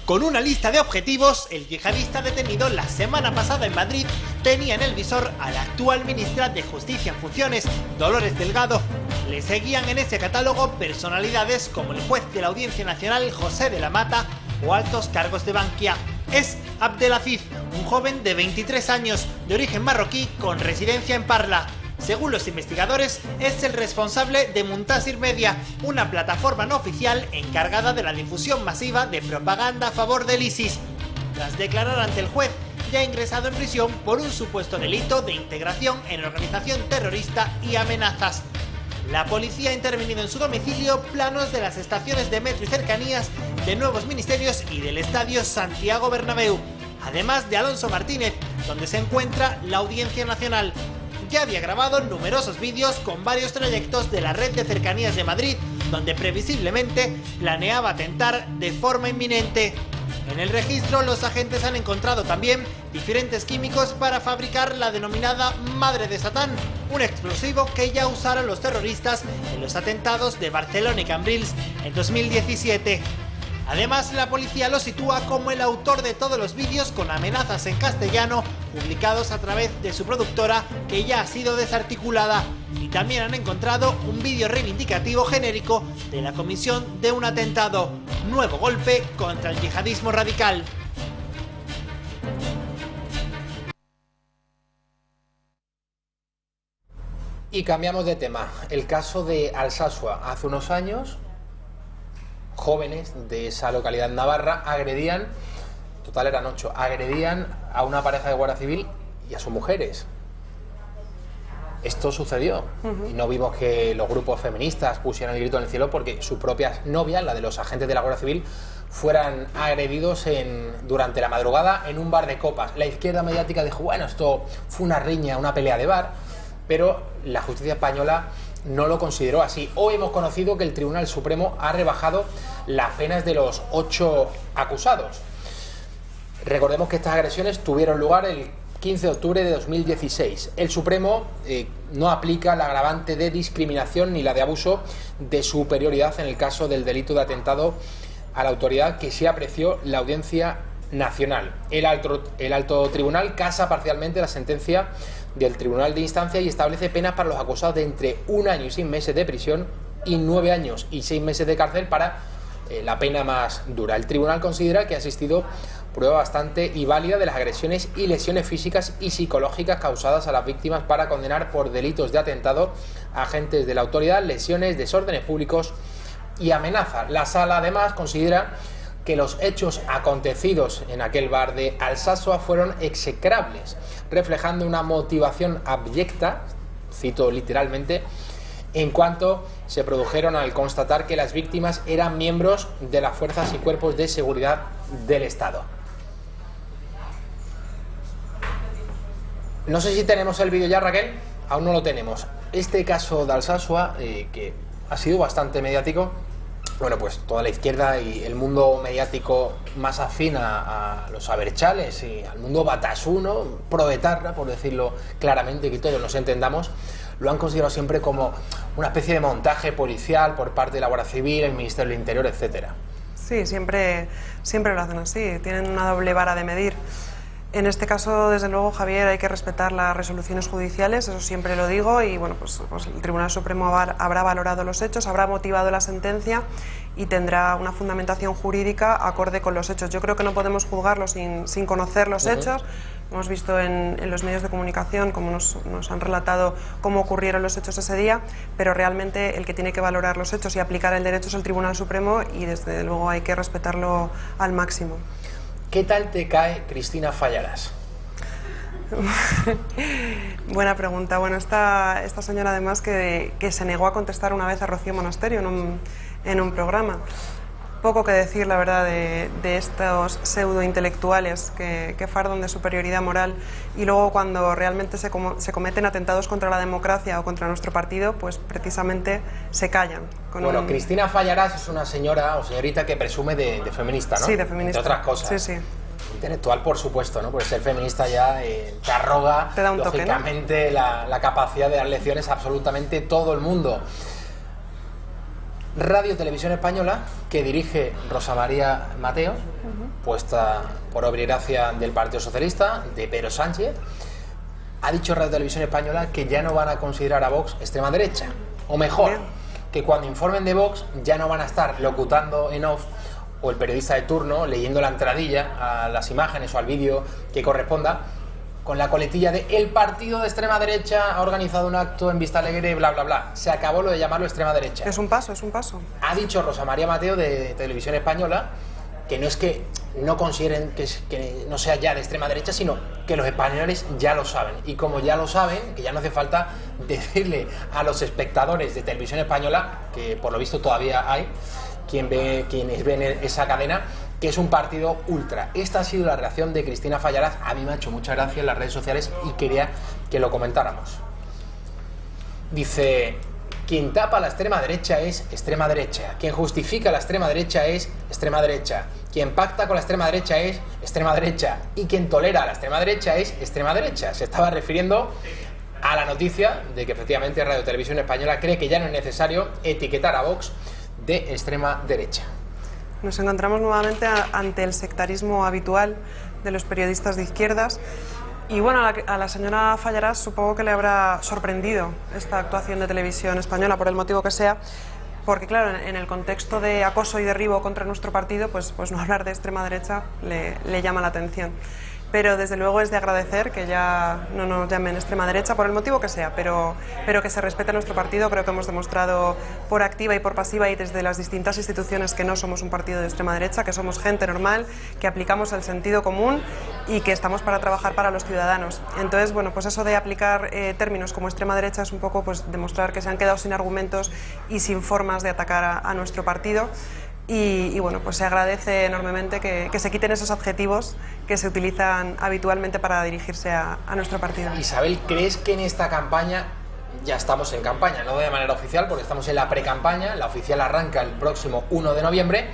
Con una lista de objetivos, el yihadista detenido la semana pasada en Madrid tenía en el visor a la actual ministra de Justicia en funciones, Dolores Delgado. Le seguían en ese catálogo personalidades como el juez de la Audiencia Nacional, José de la Mata, o altos cargos de Bankia. Es Abdelaziz, un joven de 23 años, de origen marroquí, con residencia en Parla. Según los investigadores, es el responsable de Muntasir Media, una plataforma no oficial encargada de la difusión masiva de propaganda a favor del ISIS. Tras declarar ante el juez, ya ha ingresado en prisión por un supuesto delito de integración en organización terrorista y amenazas. La policía ha intervenido en su domicilio planos de las estaciones de metro y cercanías de Nuevos Ministerios y del Estadio Santiago Bernabéu, además de Alonso Martínez, donde se encuentra la Audiencia Nacional. Ya había grabado numerosos vídeos con varios trayectos de la red de cercanías de Madrid, donde previsiblemente planeaba atentar de forma inminente. En el registro, los agentes han encontrado también diferentes químicos para fabricar la denominada Madre de Satán, un explosivo que ya usaron los terroristas en los atentados de Barcelona y Cambrils en 2017. Además, la policía lo sitúa como el autor de todos los vídeos con amenazas en castellano publicados a través de su productora, que ya ha sido desarticulada. Y también han encontrado un vídeo reivindicativo genérico de la comisión de un atentado. Nuevo golpe contra el yihadismo radical.
Y cambiamos de tema. El caso de Alsasua. Hace unos años, jóvenes de esa localidad en Navarra agredían, total eran 8, agredían a una pareja de Guardia Civil y a sus mujeres. Esto sucedió y no vimos que los grupos feministas pusieran el grito en el cielo porque sus propias novias, la de los agentes de la Guardia Civil, fueran agredidos durante la madrugada en un bar de copas. La izquierda mediática dijo, bueno, esto fue una riña, una pelea de bar, pero la justicia española no lo consideró así. Hoy hemos conocido que el Tribunal Supremo ha rebajado las penas de los 8 acusados. Recordemos que estas agresiones tuvieron lugar el 15 de octubre de 2016. El Supremo no aplica la agravante de discriminación ni la de abuso de superioridad en el caso del delito de atentado a la autoridad que sí apreció la Audiencia Nacional. El alto tribunal casa parcialmente la sentencia del Tribunal de Instancia y establece penas para los acusados de entre 1 año y 6 meses de prisión y 9 años y 6 meses de cárcel para la pena más dura. El tribunal considera que ha existido prueba bastante y válida de las agresiones y lesiones físicas y psicológicas causadas a las víctimas para condenar por delitos de atentado a agentes de la autoridad, lesiones, desórdenes públicos y amenaza. La sala además considera que los hechos acontecidos en aquel bar de Alsasua fueron execrables, reflejando una motivación abyecta, cito literalmente, en cuanto se produjeron al constatar que las víctimas eran miembros de las fuerzas y cuerpos de seguridad del Estado. No sé si tenemos el vídeo ya, Raquel, aún no lo tenemos. Este caso de Alsasua, que ha sido bastante mediático, bueno, pues toda la izquierda y el mundo mediático más afín a los abertzales y al mundo batasuno, proetarra, por decirlo claramente, que todos nos entendamos, lo han considerado siempre como una especie de montaje policial por parte de la Guardia Civil, el Ministerio del Interior, etcétera.
Sí, siempre lo hacen así, tienen una doble vara de medir. En este caso, desde luego, Javier, hay que respetar las resoluciones judiciales, eso siempre lo digo, y bueno, pues el Tribunal Supremo habrá valorado los hechos, habrá motivado la sentencia y tendrá una fundamentación jurídica acorde con los hechos. Yo creo que no podemos juzgarlo sin conocer los hechos. Hemos visto en los medios de comunicación cómo nos han relatado cómo ocurrieron los hechos ese día, pero realmente el que tiene que valorar los hechos y aplicar el derecho es el Tribunal Supremo y desde luego hay que respetarlo al máximo.
¿Qué tal te cae Cristina Fallarás?
Buena pregunta. Bueno, esta señora además que se negó a contestar una vez a Rocío Monasterio en un programa. Poco que decir, la verdad, de estos pseudointelectuales que fardan de superioridad moral y luego cuando realmente se cometen atentados contra la democracia o contra nuestro partido, pues precisamente se callan.
Bueno, Cristina Fallarás es una señora o señorita que presume de feminista, ¿no?
Sí, de feminista.
Entre otras cosas.
Sí, sí.
Intelectual, por supuesto, ¿no? Por ser feminista ya te arroga,
te da un
lógicamente,
toque, ¿no?
la capacidad de dar lecciones a absolutamente todo el mundo. Radio Televisión Española, que dirige Rosa María Mateo, puesta por obra y gracia del Partido Socialista, de Pedro Sánchez, ha dicho Radio Televisión Española que ya no van a considerar a Vox extrema derecha, o mejor, que cuando informen de Vox ya no van a estar locutando en off o el periodista de turno leyendo la entradilla a las imágenes o al vídeo que corresponda, con la coletilla de el partido de extrema derecha ha organizado un acto en Vistalegre, bla, bla, bla. Se acabó lo de llamarlo extrema derecha.
Es un paso, es un paso.
Ha dicho Rosa María Mateo de Televisión Española que no es que no consideren que no sea ya de extrema derecha, sino que los españoles ya lo saben. Y como ya lo saben, que ya no hace falta decirle a los espectadores de Televisión Española, que por lo visto todavía hay, quienes ven esa cadena, que es un partido ultra. Esta ha sido la reacción de Cristina Fallarás. A mí me ha hecho mucha gracia en las redes sociales y quería que lo comentáramos. Dice: quien tapa la extrema derecha es extrema derecha, quien justifica la extrema derecha es extrema derecha, quien pacta con la extrema derecha es extrema derecha y quien tolera a la extrema derecha es extrema derecha. Se estaba refiriendo a la noticia de que efectivamente Radio Televisión Española cree que ya no es necesario etiquetar a Vox de extrema derecha.
Nos encontramos nuevamente ante el sectarismo habitual de los periodistas de izquierdas y bueno, a la señora Fallarás supongo que le habrá sorprendido esta actuación de Televisión Española por el motivo que sea, porque claro, en el contexto de acoso y derribo contra nuestro partido, pues no hablar de extrema derecha le llama la atención. pero desde luego es de agradecer que ya no nos llamen extrema derecha por el motivo que sea, pero que se respete nuestro partido. Creo que hemos demostrado por activa y por pasiva y desde las distintas instituciones que no somos un partido de extrema derecha, que somos gente normal, que aplicamos el sentido común y que estamos para trabajar para los ciudadanos. Entonces, bueno, pues eso de aplicar términos como extrema derecha es un poco pues demostrar que se han quedado sin argumentos y sin formas de atacar a nuestro partido. Y bueno, pues se agradece enormemente que se quiten esos adjetivos que se utilizan habitualmente para dirigirse a nuestro partido.
Isabel, ¿crees que en esta campaña, ya estamos en campaña, no de manera oficial, porque estamos en la pre-campaña, la oficial arranca el próximo 1 de noviembre,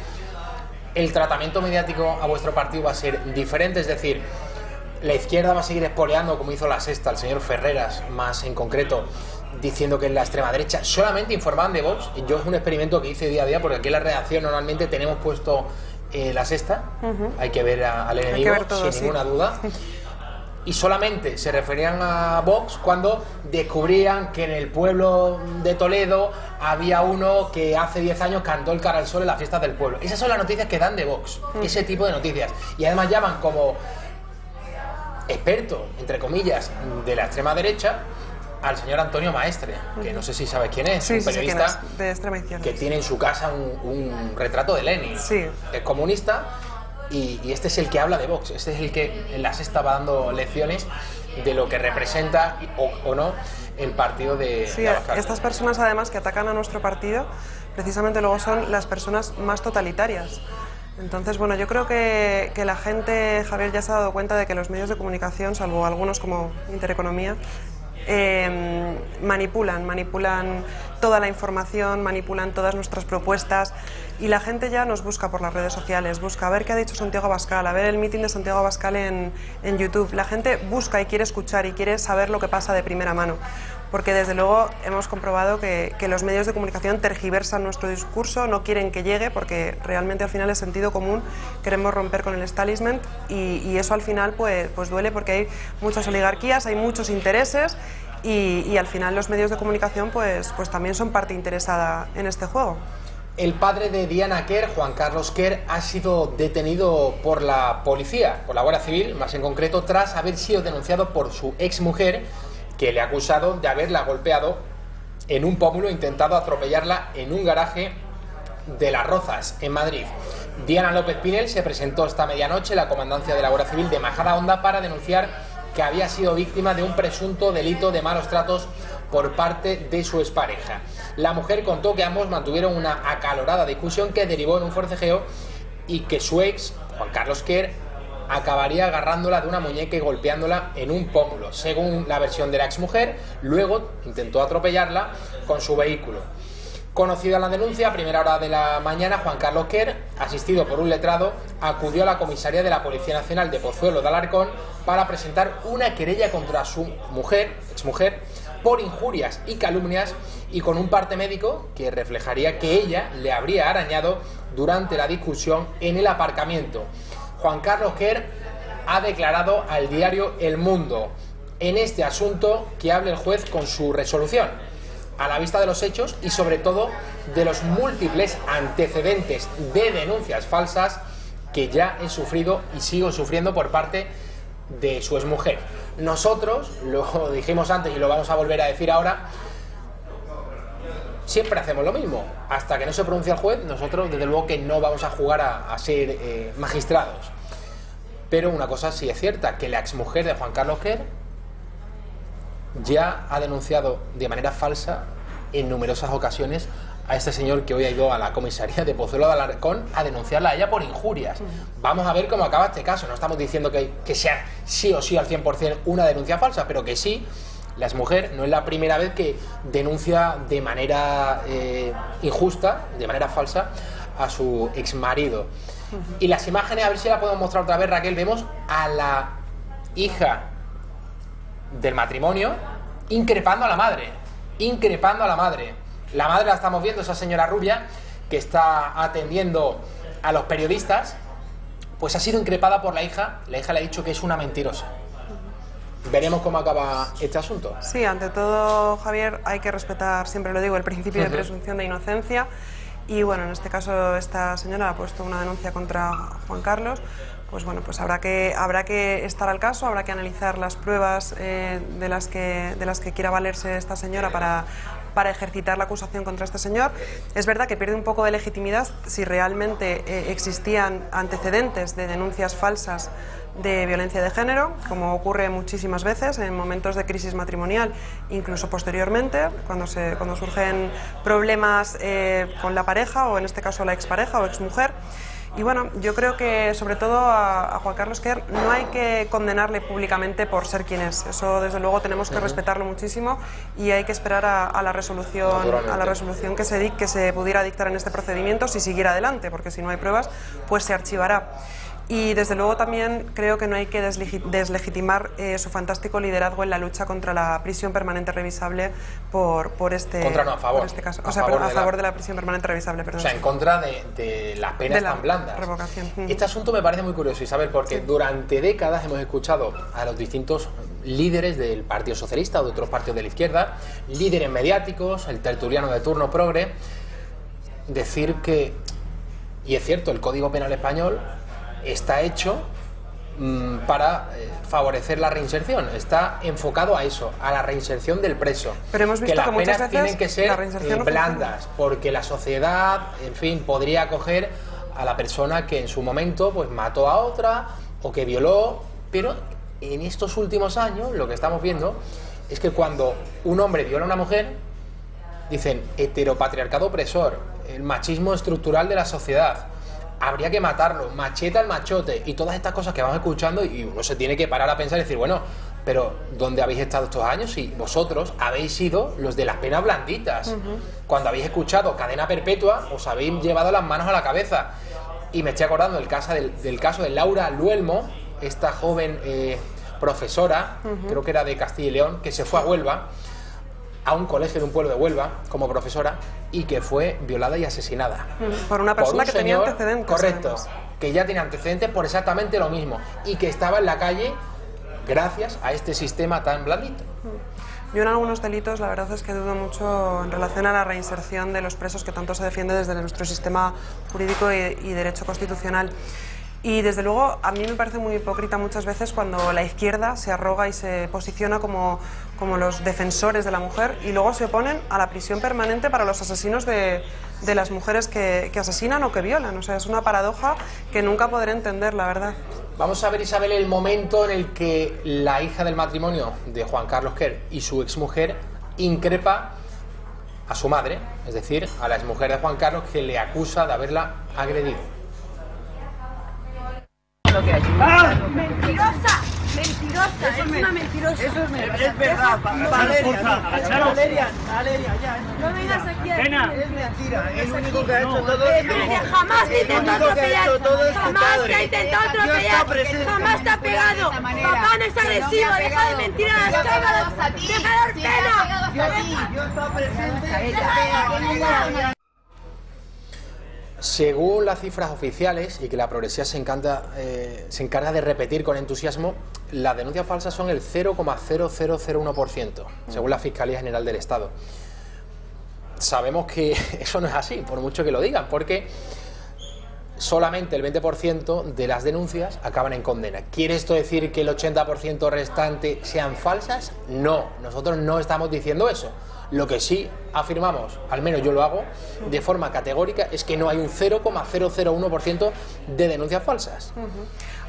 el tratamiento mediático a vuestro partido va a ser diferente? Es decir, la izquierda va a seguir espoleando, como hizo La Sexta, el señor Ferreras, más en concreto, diciendo que es la extrema derecha, solamente informaban de Vox. Yo es un experimento que hice día a día, porque aquí en la redacción normalmente tenemos puesto La Sexta, hay que ver al enemigo, sin ninguna duda, y solamente se referían a Vox cuando descubrían que en el pueblo de Toledo había uno que hace 10 años cantó el Cara al Sol en las fiestas del pueblo. Esas son las noticias que dan de Vox, ese tipo de noticias, y además llaman como experto, entre comillas, de la extrema derecha al señor Antonio Maestre, que no sé si sabes quién es, un periodista
de extrema izquierda,
que tiene en su casa un retrato de Lenin, es comunista, y este es el que habla de Vox, este es el que en La Sexta va dando lecciones de lo que representa o no el partido de Abascal.
Estas personas además que atacan a nuestro partido precisamente luego son las personas más totalitarias. Entonces, bueno, yo creo que la gente, Javier, ya se ha dado cuenta de que los medios de comunicación, salvo algunos como Intereconomía, manipulan toda la información, manipulan todas nuestras propuestas, y la gente ya nos busca por las redes sociales, busca a ver qué ha dicho Santiago Abascal, a ver el mitin de Santiago Abascal en YouTube. La gente busca y quiere escuchar y quiere saber lo que pasa de primera mano, porque desde luego hemos comprobado que los medios de comunicación tergiversan nuestro discurso, no quieren que llegue, porque realmente al final es sentido común, queremos romper con el establishment, y eso al final pues duele, porque hay muchas oligarquías, hay muchos intereses, y al final los medios de comunicación pues también son parte interesada en este juego.
El padre de Diana Quer, Juan Carlos Quer, ha sido detenido por la policía, por la Guardia Civil, más en concreto, tras haber sido denunciado por su exmujer, que le ha acusado de haberla golpeado en un pómulo e intentado atropellarla en un garaje de Las Rozas, en Madrid. Diana López Pinel se presentó esta medianoche en la comandancia de la Guardia Civil de Majadahonda para denunciar que había sido víctima de un presunto delito de malos tratos por parte de su expareja. La mujer contó que ambos mantuvieron una acalorada discusión que derivó en un forcejeo y que su ex, Juan Carlos Quer, acabaría agarrándola de una muñeca y golpeándola en un pómulo. Según la versión de la exmujer, luego intentó atropellarla con su vehículo. Conocida la denuncia, a primera hora de la mañana, Juan Carlos Quer, asistido por un letrado, acudió a la comisaría de la Policía Nacional de Pozuelo de Alarcón para presentar una querella contra su exmujer, por injurias y calumnias, y con un parte médico que reflejaría que ella le habría arañado durante la discusión en el aparcamiento. Juan Carlos Quer ha declarado al diario El Mundo. En este asunto, que hable el juez con su resolución, a la vista de los hechos y sobre todo de los múltiples antecedentes de denuncias falsas que ya he sufrido y sigo sufriendo por parte de su exmujer. Nosotros, lo dijimos antes y lo vamos a volver a decir ahora, siempre hacemos lo mismo. Hasta que no se pronuncia el juez, nosotros desde luego que no vamos a jugar a ser magistrados. Pero una cosa sí es cierta, que la exmujer de Juan Carlos Quer ya ha denunciado de manera falsa en numerosas ocasiones a este señor, que hoy ha ido a la comisaría de Pozuelo de Alarcón a denunciarla a ella por injurias. Vamos a ver cómo acaba este caso. No estamos diciendo que sea sí o sí al 100% una denuncia falsa, pero que sí, la exmujer no es la primera vez que denuncia de manera injusta, de manera falsa, a su exmarido. Y las imágenes, a ver si la podemos mostrar otra vez, Raquel. Vemos a la hija del matrimonio increpando a la madre. La madre la estamos viendo, esa señora rubia que está atendiendo a los periodistas, pues ha sido increpada por la hija. La hija le ha dicho que es una mentirosa. Veremos cómo acaba este asunto.
Sí, ante todo, Javier, hay que respetar, siempre lo digo, el principio de presunción de inocencia. Y bueno, en este caso esta señora ha puesto una denuncia contra Juan Carlos pues bueno, pues habrá que estar al caso, habrá que analizar las pruebas de las que quiera valerse esta señora para ejercitar la acusación contra este señor. Es verdad que pierde un poco de legitimidad si realmente existían antecedentes de denuncias falsas de violencia de género, como ocurre muchísimas veces en momentos de crisis matrimonial, incluso posteriormente, cuando surgen problemas con la pareja, o en este caso la expareja o exmujer. Y bueno, yo creo que sobre todo a Juan Carlos Quer no hay que condenarle públicamente por ser quien es. Eso desde luego tenemos que respetarlo muchísimo y hay que esperar a la resolución que se pudiera dictar en este procedimiento si siguiera adelante, porque si no hay pruebas pues se archivará. Y desde luego también creo que no hay que deslegitimar su fantástico liderazgo en la lucha contra la prisión permanente revisable por este caso. A favor de la prisión permanente revisable, perdón.
O sea, en contra de las penas tan blandas.
Revocación.
Este asunto me parece muy curioso, Isabel, porque durante décadas hemos escuchado a los distintos líderes del Partido Socialista o de otros partidos de la izquierda, líderes mediáticos, el tertuliano de turno progre, decir que, y es cierto, el Código Penal español está hecho para favorecer la reinserción, está enfocado a eso, a la reinserción del preso.
Pero hemos visto que muchas veces
tienen que ser blandas,
funciona,
porque la sociedad, en fin, podría acoger a la persona que en su momento pues mató a otra o que violó, pero en estos últimos años lo que estamos viendo es que cuando un hombre viola a una mujer, dicen heteropatriarcado opresor, el machismo estructural de la sociedad, habría que matarlo, macheta al machote y todas estas cosas que vamos escuchando, y uno se tiene que parar a pensar y decir, bueno, pero ¿dónde habéis estado estos años si vosotros habéis sido los de las penas blanditas? Cuando habéis escuchado cadena perpetua os habéis llevado las manos a la cabeza. Y me estoy acordando del caso de Laura Luelmo, esta joven profesora, creo que era de Castilla y León, que se fue a Huelva, a un colegio de un pueblo de Huelva como profesora, y que fue violada y asesinada
por una persona que tenía antecedentes.
Correcto, que ya tenía antecedentes por exactamente lo mismo y que estaba en la calle gracias a este sistema tan blandito.
Yo en algunos delitos la verdad es que dudo mucho en relación a la reinserción de los presos que tanto se defiende desde nuestro sistema jurídico y derecho constitucional. Y desde luego a mí me parece muy hipócrita muchas veces cuando la izquierda se arroga y se posiciona como los defensores de la mujer y luego se oponen a la prisión permanente para los asesinos de las mujeres que asesinan o que violan. O sea, es una paradoja que nunca podré entender, la verdad.
Vamos a ver, Isabel, el momento en el que la hija del matrimonio de Juan Carlos Quer y su exmujer increpa a su madre, es decir, a la exmujer de Juan Carlos, que le acusa de haberla agredido.
¡Ah! ¡Mentirosa! ¡Mentirosa! ¡Es una mentirosa! Eso es verdad, Valeria, ya. No vengas aquí a decir es mentira. Es lo único que ha hecho todo es... Jamás te intentó atropellar. Jamás te intentó atropellar. Jamás te ha pegado. Papá no es agresivo. Deja de mentir a las cámaras. Deja de dar pena. Yo estaba presente.
Según las cifras oficiales, y que la Progresía se encarga de repetir con entusiasmo, las denuncias falsas son el 0,0001%, según la Fiscalía General del Estado. Sabemos que eso no es así, por mucho que lo digan, porque solamente el 20% de las denuncias acaban en condena. ¿Quiere esto decir que el 80% restante sean falsas? No, nosotros no estamos diciendo eso. Lo que sí afirmamos, al menos yo lo hago, de forma categórica, es que no hay un 0,001% de denuncias falsas.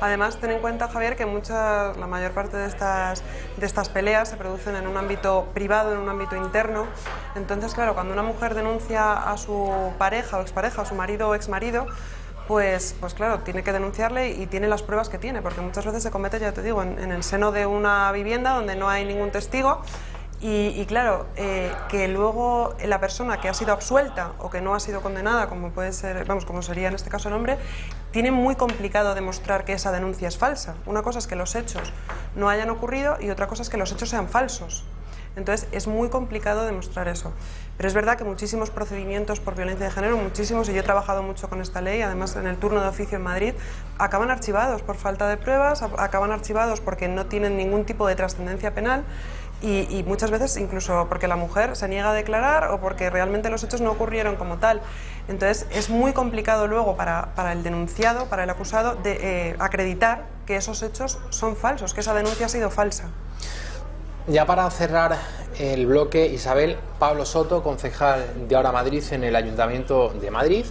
Además, ten en cuenta, Javier, que la mayor parte de estas peleas se producen en un ámbito privado, en un ámbito interno. Entonces, claro, cuando una mujer denuncia a su pareja o expareja, a su marido o exmarido, pues claro, tiene que denunciarle y tiene las pruebas que tiene, porque muchas veces se comete, ya te digo, en el seno de una vivienda donde no hay ningún testigo. Y claro, que luego la persona que ha sido absuelta o que no ha sido condenada, como puede ser, como sería en este caso el hombre, tiene muy complicado demostrar que esa denuncia es falsa. Una cosa es que los hechos no hayan ocurrido y otra cosa es que los hechos sean falsos. Entonces es muy complicado demostrar eso. Pero es verdad que muchísimos procedimientos por violencia de género, muchísimos, y yo he trabajado mucho con esta ley, además en el turno de oficio en Madrid, acaban archivados por falta de pruebas, acaban archivados porque no tienen ningún tipo de trascendencia penal. Y muchas veces incluso porque la mujer se niega a declarar o porque realmente los hechos no ocurrieron como tal. Entonces es muy complicado luego para el denunciado, para el acusado, de acreditar que esos hechos son falsos, que esa denuncia ha sido falsa.
Ya para cerrar el bloque, Isabel, Pablo Soto, concejal de Ahora Madrid en el Ayuntamiento de Madrid,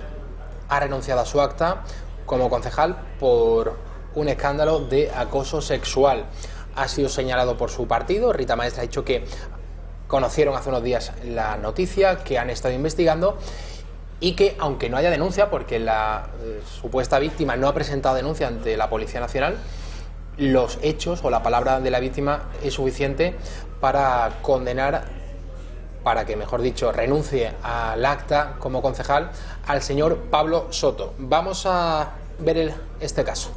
ha renunciado a su acta como concejal por un escándalo de acoso sexual. Ha sido señalado por su partido. Rita Maestre ha dicho que conocieron hace unos días la noticia, que han estado investigando y que, aunque no haya denuncia, porque la supuesta víctima no ha presentado denuncia ante la Policía Nacional, los hechos o la palabra de la víctima es suficiente para condenar, para que, mejor dicho, renuncie al acta como concejal al señor Pablo Soto. Vamos a ver este caso.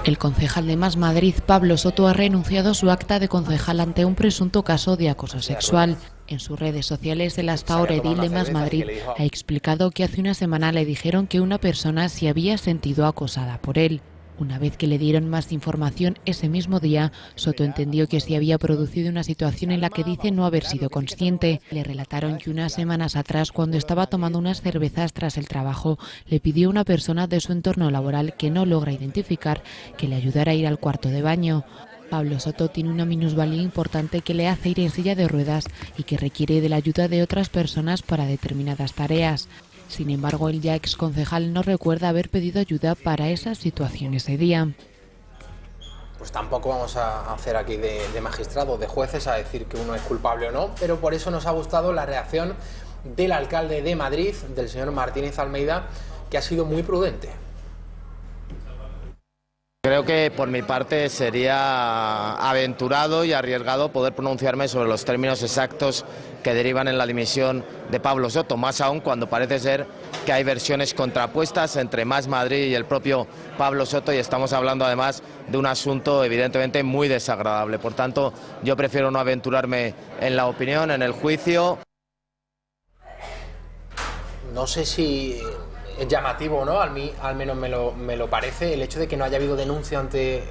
El concejal de Más Madrid, Pablo Soto, ha renunciado a su acta de concejal ante un presunto caso de acoso sexual. En sus redes sociales, el hasta ahora edil de Más Madrid ha explicado que hace una semana le dijeron que una persona se había sentido acosada por él. Una vez que le dieron más información ese mismo día, Soto entendió que se había producido una situación en la que dice no haber sido consciente. Le relataron que unas semanas atrás, cuando estaba tomando unas cervezas tras el trabajo, le pidió a una persona de su entorno laboral que no logra identificar que le ayudara a ir al cuarto de baño. Pablo Soto tiene una minusvalía importante que le hace ir en silla de ruedas y que requiere de la ayuda de otras personas para determinadas tareas. Sin embargo, el ya exconcejal no recuerda haber pedido ayuda para esa situación ese día.
Pues tampoco vamos a hacer aquí de magistrados, de jueces, a decir que uno es culpable o no, pero por eso nos ha gustado la reacción del alcalde de Madrid, del señor Martínez Almeida, que ha sido muy prudente.
Creo que por mi parte sería aventurado y arriesgado poder pronunciarme sobre los términos exactos que derivan en la dimisión de Pablo Soto, más aún cuando parece ser que hay versiones contrapuestas entre Más Madrid y el propio Pablo Soto, y estamos hablando además de un asunto evidentemente muy desagradable. Por tanto, yo prefiero no aventurarme en la opinión, en el juicio.
No sé si es llamativo o no, a mí al menos me lo parece, el hecho de que no haya habido denuncia ante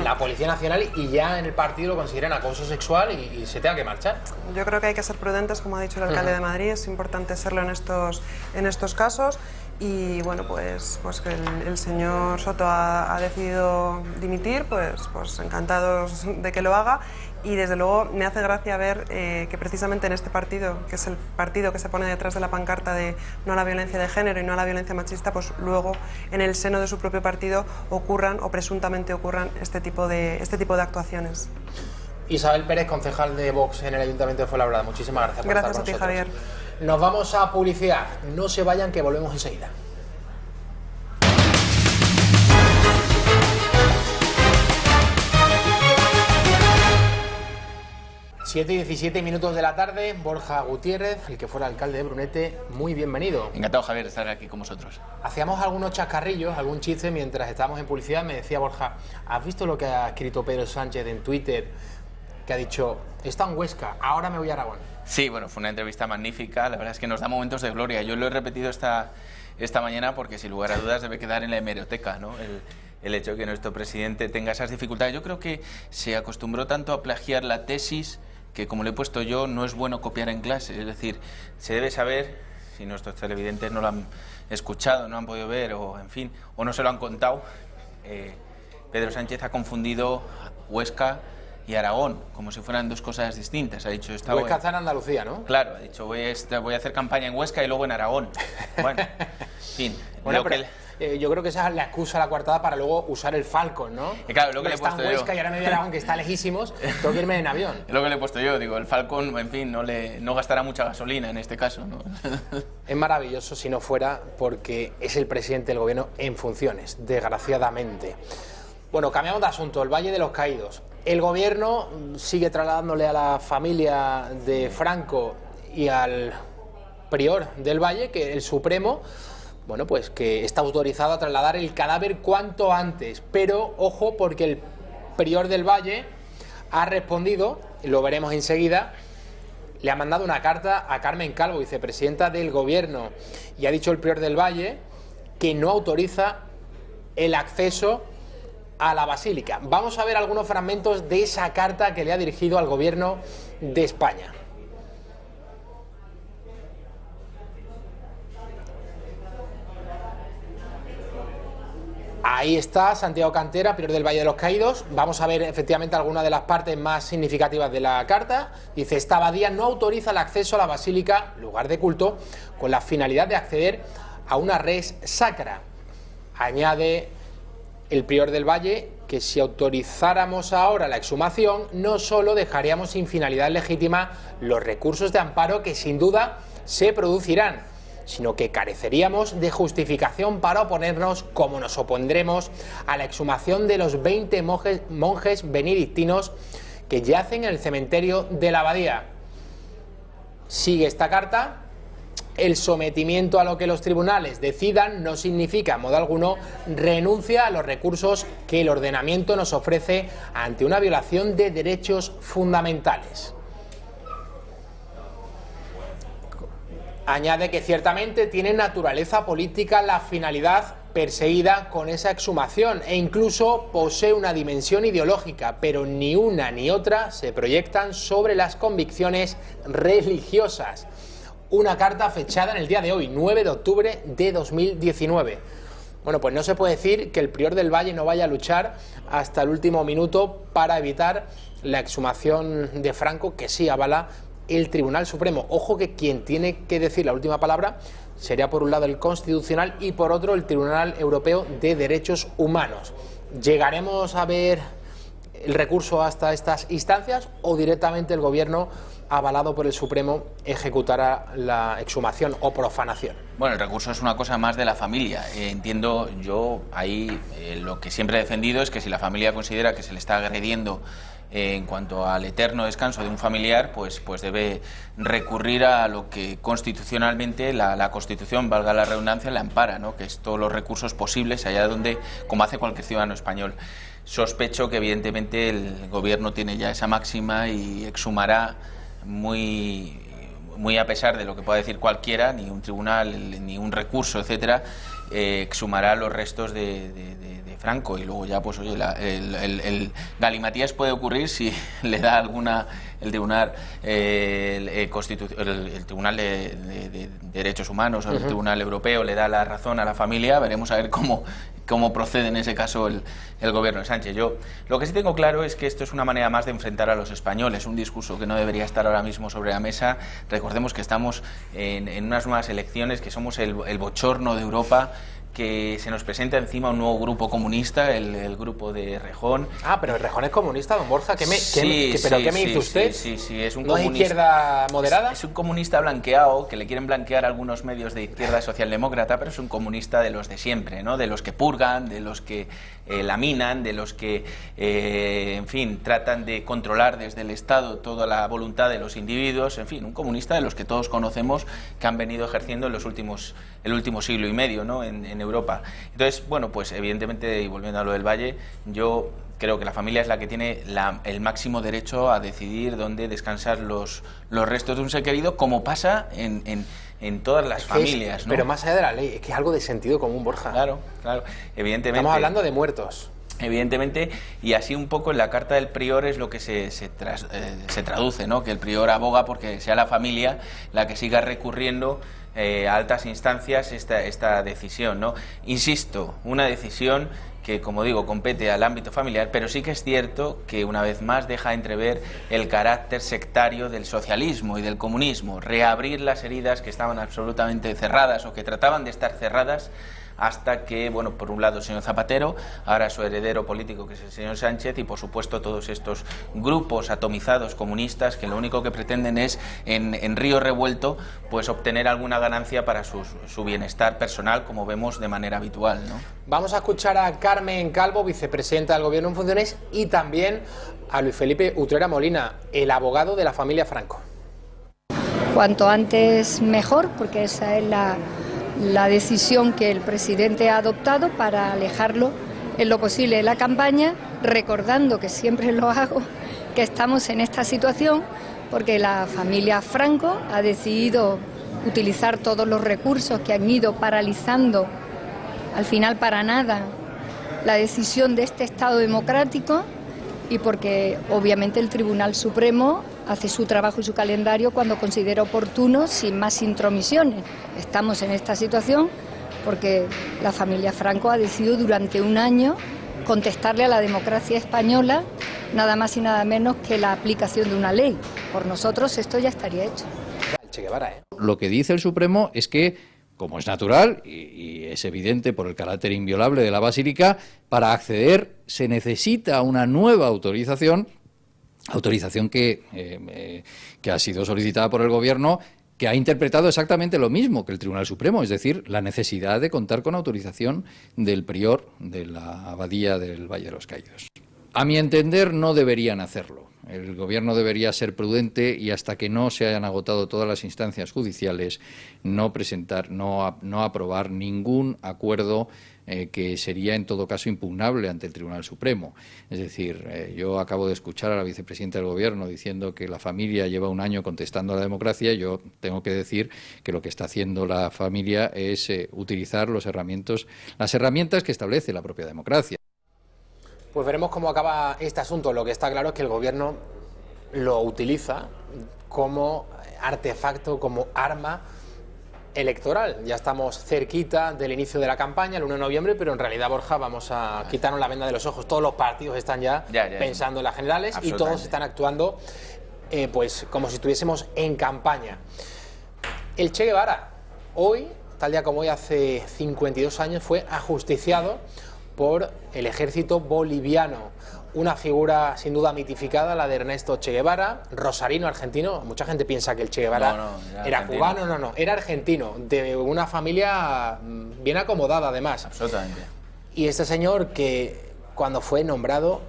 la Policía Nacional y ya en el partido lo consideran acoso sexual y se tenga que marchar.
Yo creo que hay que ser prudentes, como ha dicho el alcalde de Madrid, es importante serlo en estos casos. Y bueno, pues que el señor Soto ha decidido dimitir, pues encantados de que lo haga. Y desde luego me hace gracia ver que precisamente en este partido, que es el partido que se pone detrás de la pancarta de no a la violencia de género y no a la violencia machista, pues luego en el seno de su propio partido ocurran o presuntamente ocurran este tipo de actuaciones.
Isabel Pérez, concejal de Vox en el Ayuntamiento de Fuenlabrada, muchísimas gracias por estar con nosotros.
Gracias a ti, Javier.
Nos vamos a publicidad, no se vayan que volvemos enseguida. Siete y 17 minutos de la tarde, Borja Gutiérrez, el que fuera alcalde de Brunete, muy bienvenido.
Encantado, Javier, de estar aquí con vosotros.
Hacíamos algunos chascarrillos, algún chiste mientras estábamos en publicidad. Me decía Borja, ¿has visto lo que ha escrito Pedro Sánchez en Twitter? Que ha dicho, está en Huesca, ahora me voy a Aragón.
Sí, bueno, fue una entrevista magnífica, la verdad es que nos da momentos de gloria. Yo lo he repetido esta mañana porque sin lugar a dudas debe quedar en la hemeroteca, ¿no? El hecho de que nuestro presidente tenga esas dificultades. Yo creo que se acostumbró tanto a plagiar la tesis que, como le he puesto yo, no es bueno copiar en clase. Es decir, se debe saber, si nuestros televidentes no lo han escuchado, no han podido ver, o en fin, o no se lo han contado, Pedro Sánchez ha confundido Huesca y Aragón, como si fueran dos cosas distintas. Ha dicho,
Huesca está en Andalucía, ¿no?
Claro, ha dicho, voy a hacer campaña en Huesca y luego en Aragón. Bueno, en fin.
Bueno, yo creo que esa es la excusa, la coartada, para luego usar el Falcon, ¿no?
Y claro, lo que le he
está
puesto
en Huesca
yo.
Y ahora me voy a Aragón, que está lejísimos, tengo que irme en avión.
Es lo que le he puesto yo, digo, el Falcon, en fin, no gastará mucha gasolina en este caso, ¿no?
Es maravilloso si no fuera porque es el presidente del gobierno en funciones, desgraciadamente. Bueno, cambiamos de asunto, el Valle de los Caídos. El gobierno sigue trasladándole a la familia de Franco y al prior del Valle, que el Supremo, bueno, pues que está autorizado a trasladar el cadáver cuanto antes. Pero, ojo, porque el prior del Valle ha respondido, lo veremos enseguida, le ha mandado una carta a Carmen Calvo, vicepresidenta del gobierno, y ha dicho el prior del Valle que no autoriza el acceso a la Basílica. Vamos a ver algunos fragmentos de esa carta que le ha dirigido al Gobierno de España. Ahí está Santiago Cantera, prior del Valle de los Caídos. Vamos a ver efectivamente algunas de las partes más significativas de la carta. Dice: esta abadía no autoriza el acceso a la basílica, lugar de culto, con la finalidad de acceder a una res sacra. Añade el prior del Valle que si autorizáramos ahora la exhumación, no solo dejaríamos sin finalidad legítima los recursos de amparo que sin duda se producirán, sino que careceríamos de justificación para oponernos, como nos opondremos a la exhumación de los 20 monjes benedictinos que yacen en el cementerio de la abadía. Sigue esta carta: el sometimiento a lo que los tribunales decidan no significa en modo alguno renuncia a los recursos que el ordenamiento nos ofrece ante una violación de derechos fundamentales. Añade que ciertamente tiene naturaleza política la finalidad perseguida con esa exhumación e incluso posee una dimensión ideológica, pero ni una ni otra se proyectan sobre las convicciones religiosas. Una carta fechada en el día de hoy, 9 de octubre de 2019. Bueno, pues no se puede decir que el prior del Valle no vaya a luchar hasta el último minuto para evitar la exhumación de Franco, que sí avala el Tribunal Supremo. Ojo que quien tiene que decir la última palabra sería por un lado el Constitucional y por otro el Tribunal Europeo de Derechos Humanos. ¿Llegaremos a ver el recurso hasta estas instancias o directamente el Gobierno, avalado por el Supremo, ejecutará la exhumación o profanación?
Bueno, el recurso es una cosa más de la familia. Entiendo yo ahí lo que siempre he defendido es que si la familia considera que se le está agrediendo en cuanto al eterno descanso de un familiar, pues debe recurrir a lo que constitucionalmente la Constitución, valga la redundancia, le ampara, ¿no? Que es todos los recursos posibles allá donde, como hace cualquier ciudadano español. Sospecho que evidentemente el Gobierno tiene ya esa máxima y exhumará muy a pesar de lo que pueda decir cualquiera, ni un tribunal, ni un recurso, etcétera, exhumará los restos de Franco. Y luego ya, pues oye, el galimatías puede ocurrir si le da alguna el Tribunal el Tribunal de Derechos Humanos o el Tribunal Europeo le da la razón a la familia. Veremos a ver cómo procede en ese caso el Gobierno de Sánchez. Yo lo que sí tengo claro es que esto es una manera más de enfrentar a los españoles, un discurso que no debería estar ahora mismo sobre la mesa. Recordemos que estamos en unas nuevas elecciones, que somos el bochorno de Europa, que se nos presenta encima un nuevo grupo comunista, el grupo de Rejón.
Ah, pero el Rejón es comunista, don Borja. ¿Qué me dice usted?
Sí, es un
¿No
comunista.
es izquierda moderada?
Es un comunista blanqueado, que le quieren blanquear algunos medios de izquierda socialdemócrata, pero es un comunista de los de siempre, ¿no? De los que purgan, de los que laminan, de los que, en fin, tratan de controlar desde el Estado toda la voluntad de los individuos. En fin, un comunista de los que todos conocemos, que han venido ejerciendo en el último siglo y medio, ¿no? En Europa. Entonces, bueno, pues evidentemente, y volviendo a lo del Valle, yo creo que la familia es la que tiene el máximo derecho a decidir dónde descansar los restos de un ser querido, como pasa en todas las familias, ¿no?
Pero más allá de la ley, es que es algo de sentido común, Borja.
Claro, evidentemente.
Estamos hablando de muertos.
Evidentemente, y así un poco en la carta del prior es lo que se traduce, ¿no? Que el prior aboga porque sea la familia la que siga recurriendo a altas instancias esta decisión, ¿no? Insisto, una decisión que, como digo, compete al ámbito familiar, pero sí que es cierto que una vez más deja entrever el carácter sectario del socialismo y del comunismo, reabrir las heridas que estaban absolutamente cerradas o que trataban de estar cerradas, hasta que, bueno, por un lado el señor Zapatero, ahora su heredero político, que es el señor Sánchez, y por supuesto todos estos grupos atomizados comunistas que lo único que pretenden es, en río revuelto, pues obtener alguna ganancia para su bienestar personal, como vemos de manera habitual, ¿no?
Vamos a escuchar a Carmen Calvo, vicepresidenta del Gobierno en funciones, y también a Luis Felipe Utrera Molina, el abogado de la familia Franco.
Cuanto antes mejor, porque esa es la decisión que el presidente ha adoptado para alejarlo en lo posible de la campaña, recordando, que siempre lo hago, que estamos en esta situación porque la familia Franco ha decidido utilizar todos los recursos que han ido paralizando, al final para nada, la decisión de este Estado democrático y porque obviamente el Tribunal Supremo hace su trabajo y su calendario cuando considera oportuno, sin más intromisiones. Estamos en esta situación porque la familia Franco ha decidido durante un año contestarle a la democracia española nada más y nada menos que la aplicación de una ley. Por nosotros esto ya estaría hecho.
Che Guevara, ¿eh?
Lo que dice el Supremo es que, como es natural y es evidente por el carácter inviolable de la Basílica, para acceder se necesita una nueva autorización que ha sido solicitada por el Gobierno, que ha interpretado exactamente lo mismo que el Tribunal Supremo, es decir, la necesidad de contar con autorización del prior de la abadía del Valle de los Caídos. A mi entender, no deberían hacerlo. El Gobierno debería ser prudente y hasta que no se hayan agotado todas las instancias judiciales, no aprobar ningún acuerdo que sería en todo caso impugnable ante el Tribunal Supremo. Es decir, yo acabo de escuchar a la vicepresidenta del Gobierno diciendo que la familia lleva un año contestando a la democracia. Yo tengo que decir que lo que está haciendo la familia es utilizar las herramientas que establece la propia democracia.
Pues veremos cómo acaba este asunto. Lo que está claro es que el Gobierno lo utiliza como artefacto, como arma electoral. Ya estamos cerquita del inicio de la campaña, el 1 de noviembre, pero en realidad, Borja, vamos a quitarnos la venda de los ojos. Todos los partidos están ya pensando en las generales y todos están actuando pues como si estuviésemos en campaña. El Che Guevara, hoy, tal día como hoy, hace 52 años, fue ajusticiado por el ejército boliviano. Una figura sin duda mitificada, la de Ernesto Che Guevara, rosarino, argentino. Mucha gente piensa que el Che Guevara era cubano, no, era argentino, de una familia bien acomodada además.
Absolutamente.
Y este señor que cuando fue nombrado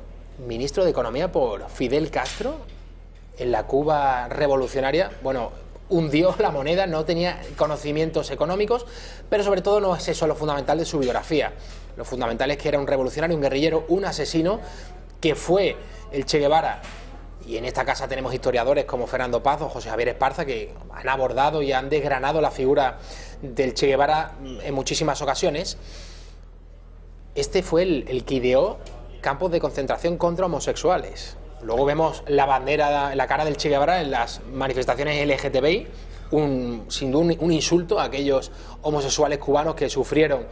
ministro de Economía por Fidel Castro, en la Cuba revolucionaria, bueno, hundió la moneda, no tenía conocimientos económicos, pero sobre todo no es eso lo fundamental de su biografía. Lo fundamental es que era un revolucionario, un guerrillero, un asesino, que fue el Che Guevara. Y en esta casa tenemos historiadores como Fernando Paz o José Javier Esparza que han abordado y han desgranado la figura del Che Guevara en muchísimas ocasiones. Este fue el que ideó campos de concentración contra homosexuales. Luego vemos la bandera, la cara del Che Guevara en las manifestaciones LGTBI, sin duda un insulto a aquellos homosexuales cubanos que sufrieron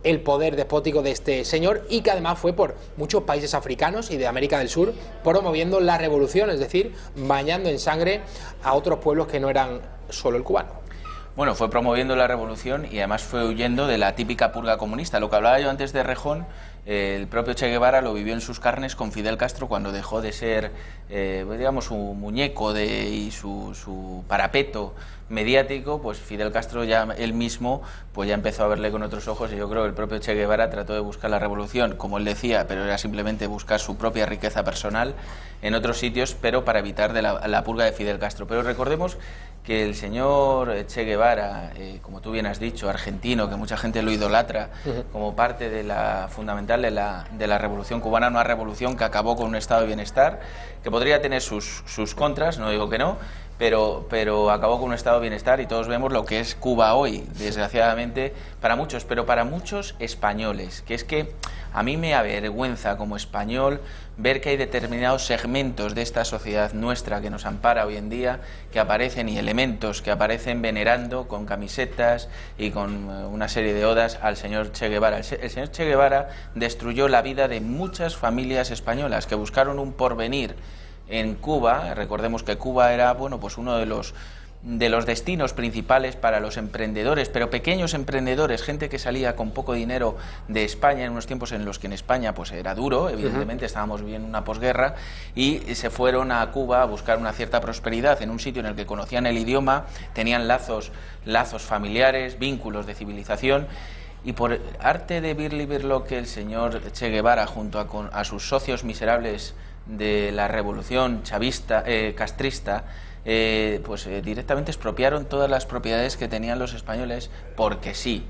el poder despótico de este señor, y que además fue por muchos países africanos y de América del Sur promoviendo la revolución, es decir, bañando en sangre a otros pueblos que no eran solo el cubano.
Bueno, fue promoviendo la revolución y además fue huyendo de la típica purga comunista. Lo que hablaba yo antes de Rejón, el propio Che Guevara lo vivió en sus carnes con Fidel Castro cuando dejó de ser, digamos, su muñeco y su parapeto mediático. Pues Fidel Castro ya él mismo pues ya empezó a verle con otros ojos, y yo creo que el propio Che Guevara trató de buscar la revolución, como él decía, pero era simplemente buscar su propia riqueza personal en otros sitios, pero para evitar la purga de Fidel Castro. Pero recordemos que el señor Che Guevara, como tú bien has dicho, argentino, que mucha gente lo idolatra como parte de la fundamental de la revolución cubana, una revolución que acabó con un estado de bienestar, que podría tener sus contras, no digo que no, pero acabó con un estado de bienestar, y todos vemos lo que es Cuba hoy, desgraciadamente para muchos, pero para muchos españoles, que es que a mí me avergüenza como español ver que hay determinados segmentos de esta sociedad nuestra que nos ampara hoy en día, que aparecen, y elementos que aparecen venerando con camisetas y con una serie de odas al señor Che Guevara. El señor Che Guevara destruyó la vida de muchas familias españolas que buscaron un porvenir en Cuba. Recordemos que Cuba era, bueno, pues uno de los destinos principales para los emprendedores, pero pequeños emprendedores, gente que salía con poco dinero de España en unos tiempos en los que en España pues era duro, evidentemente estábamos viviendo una posguerra, y se fueron a Cuba a buscar una cierta prosperidad en un sitio en el que conocían el idioma, tenían lazos familiares, vínculos de civilización. Y por arte de birlo que el señor Che Guevara, junto a sus socios miserables de la revolución chavista, castrista, directamente expropiaron todas las propiedades que tenían los españoles, porque sí.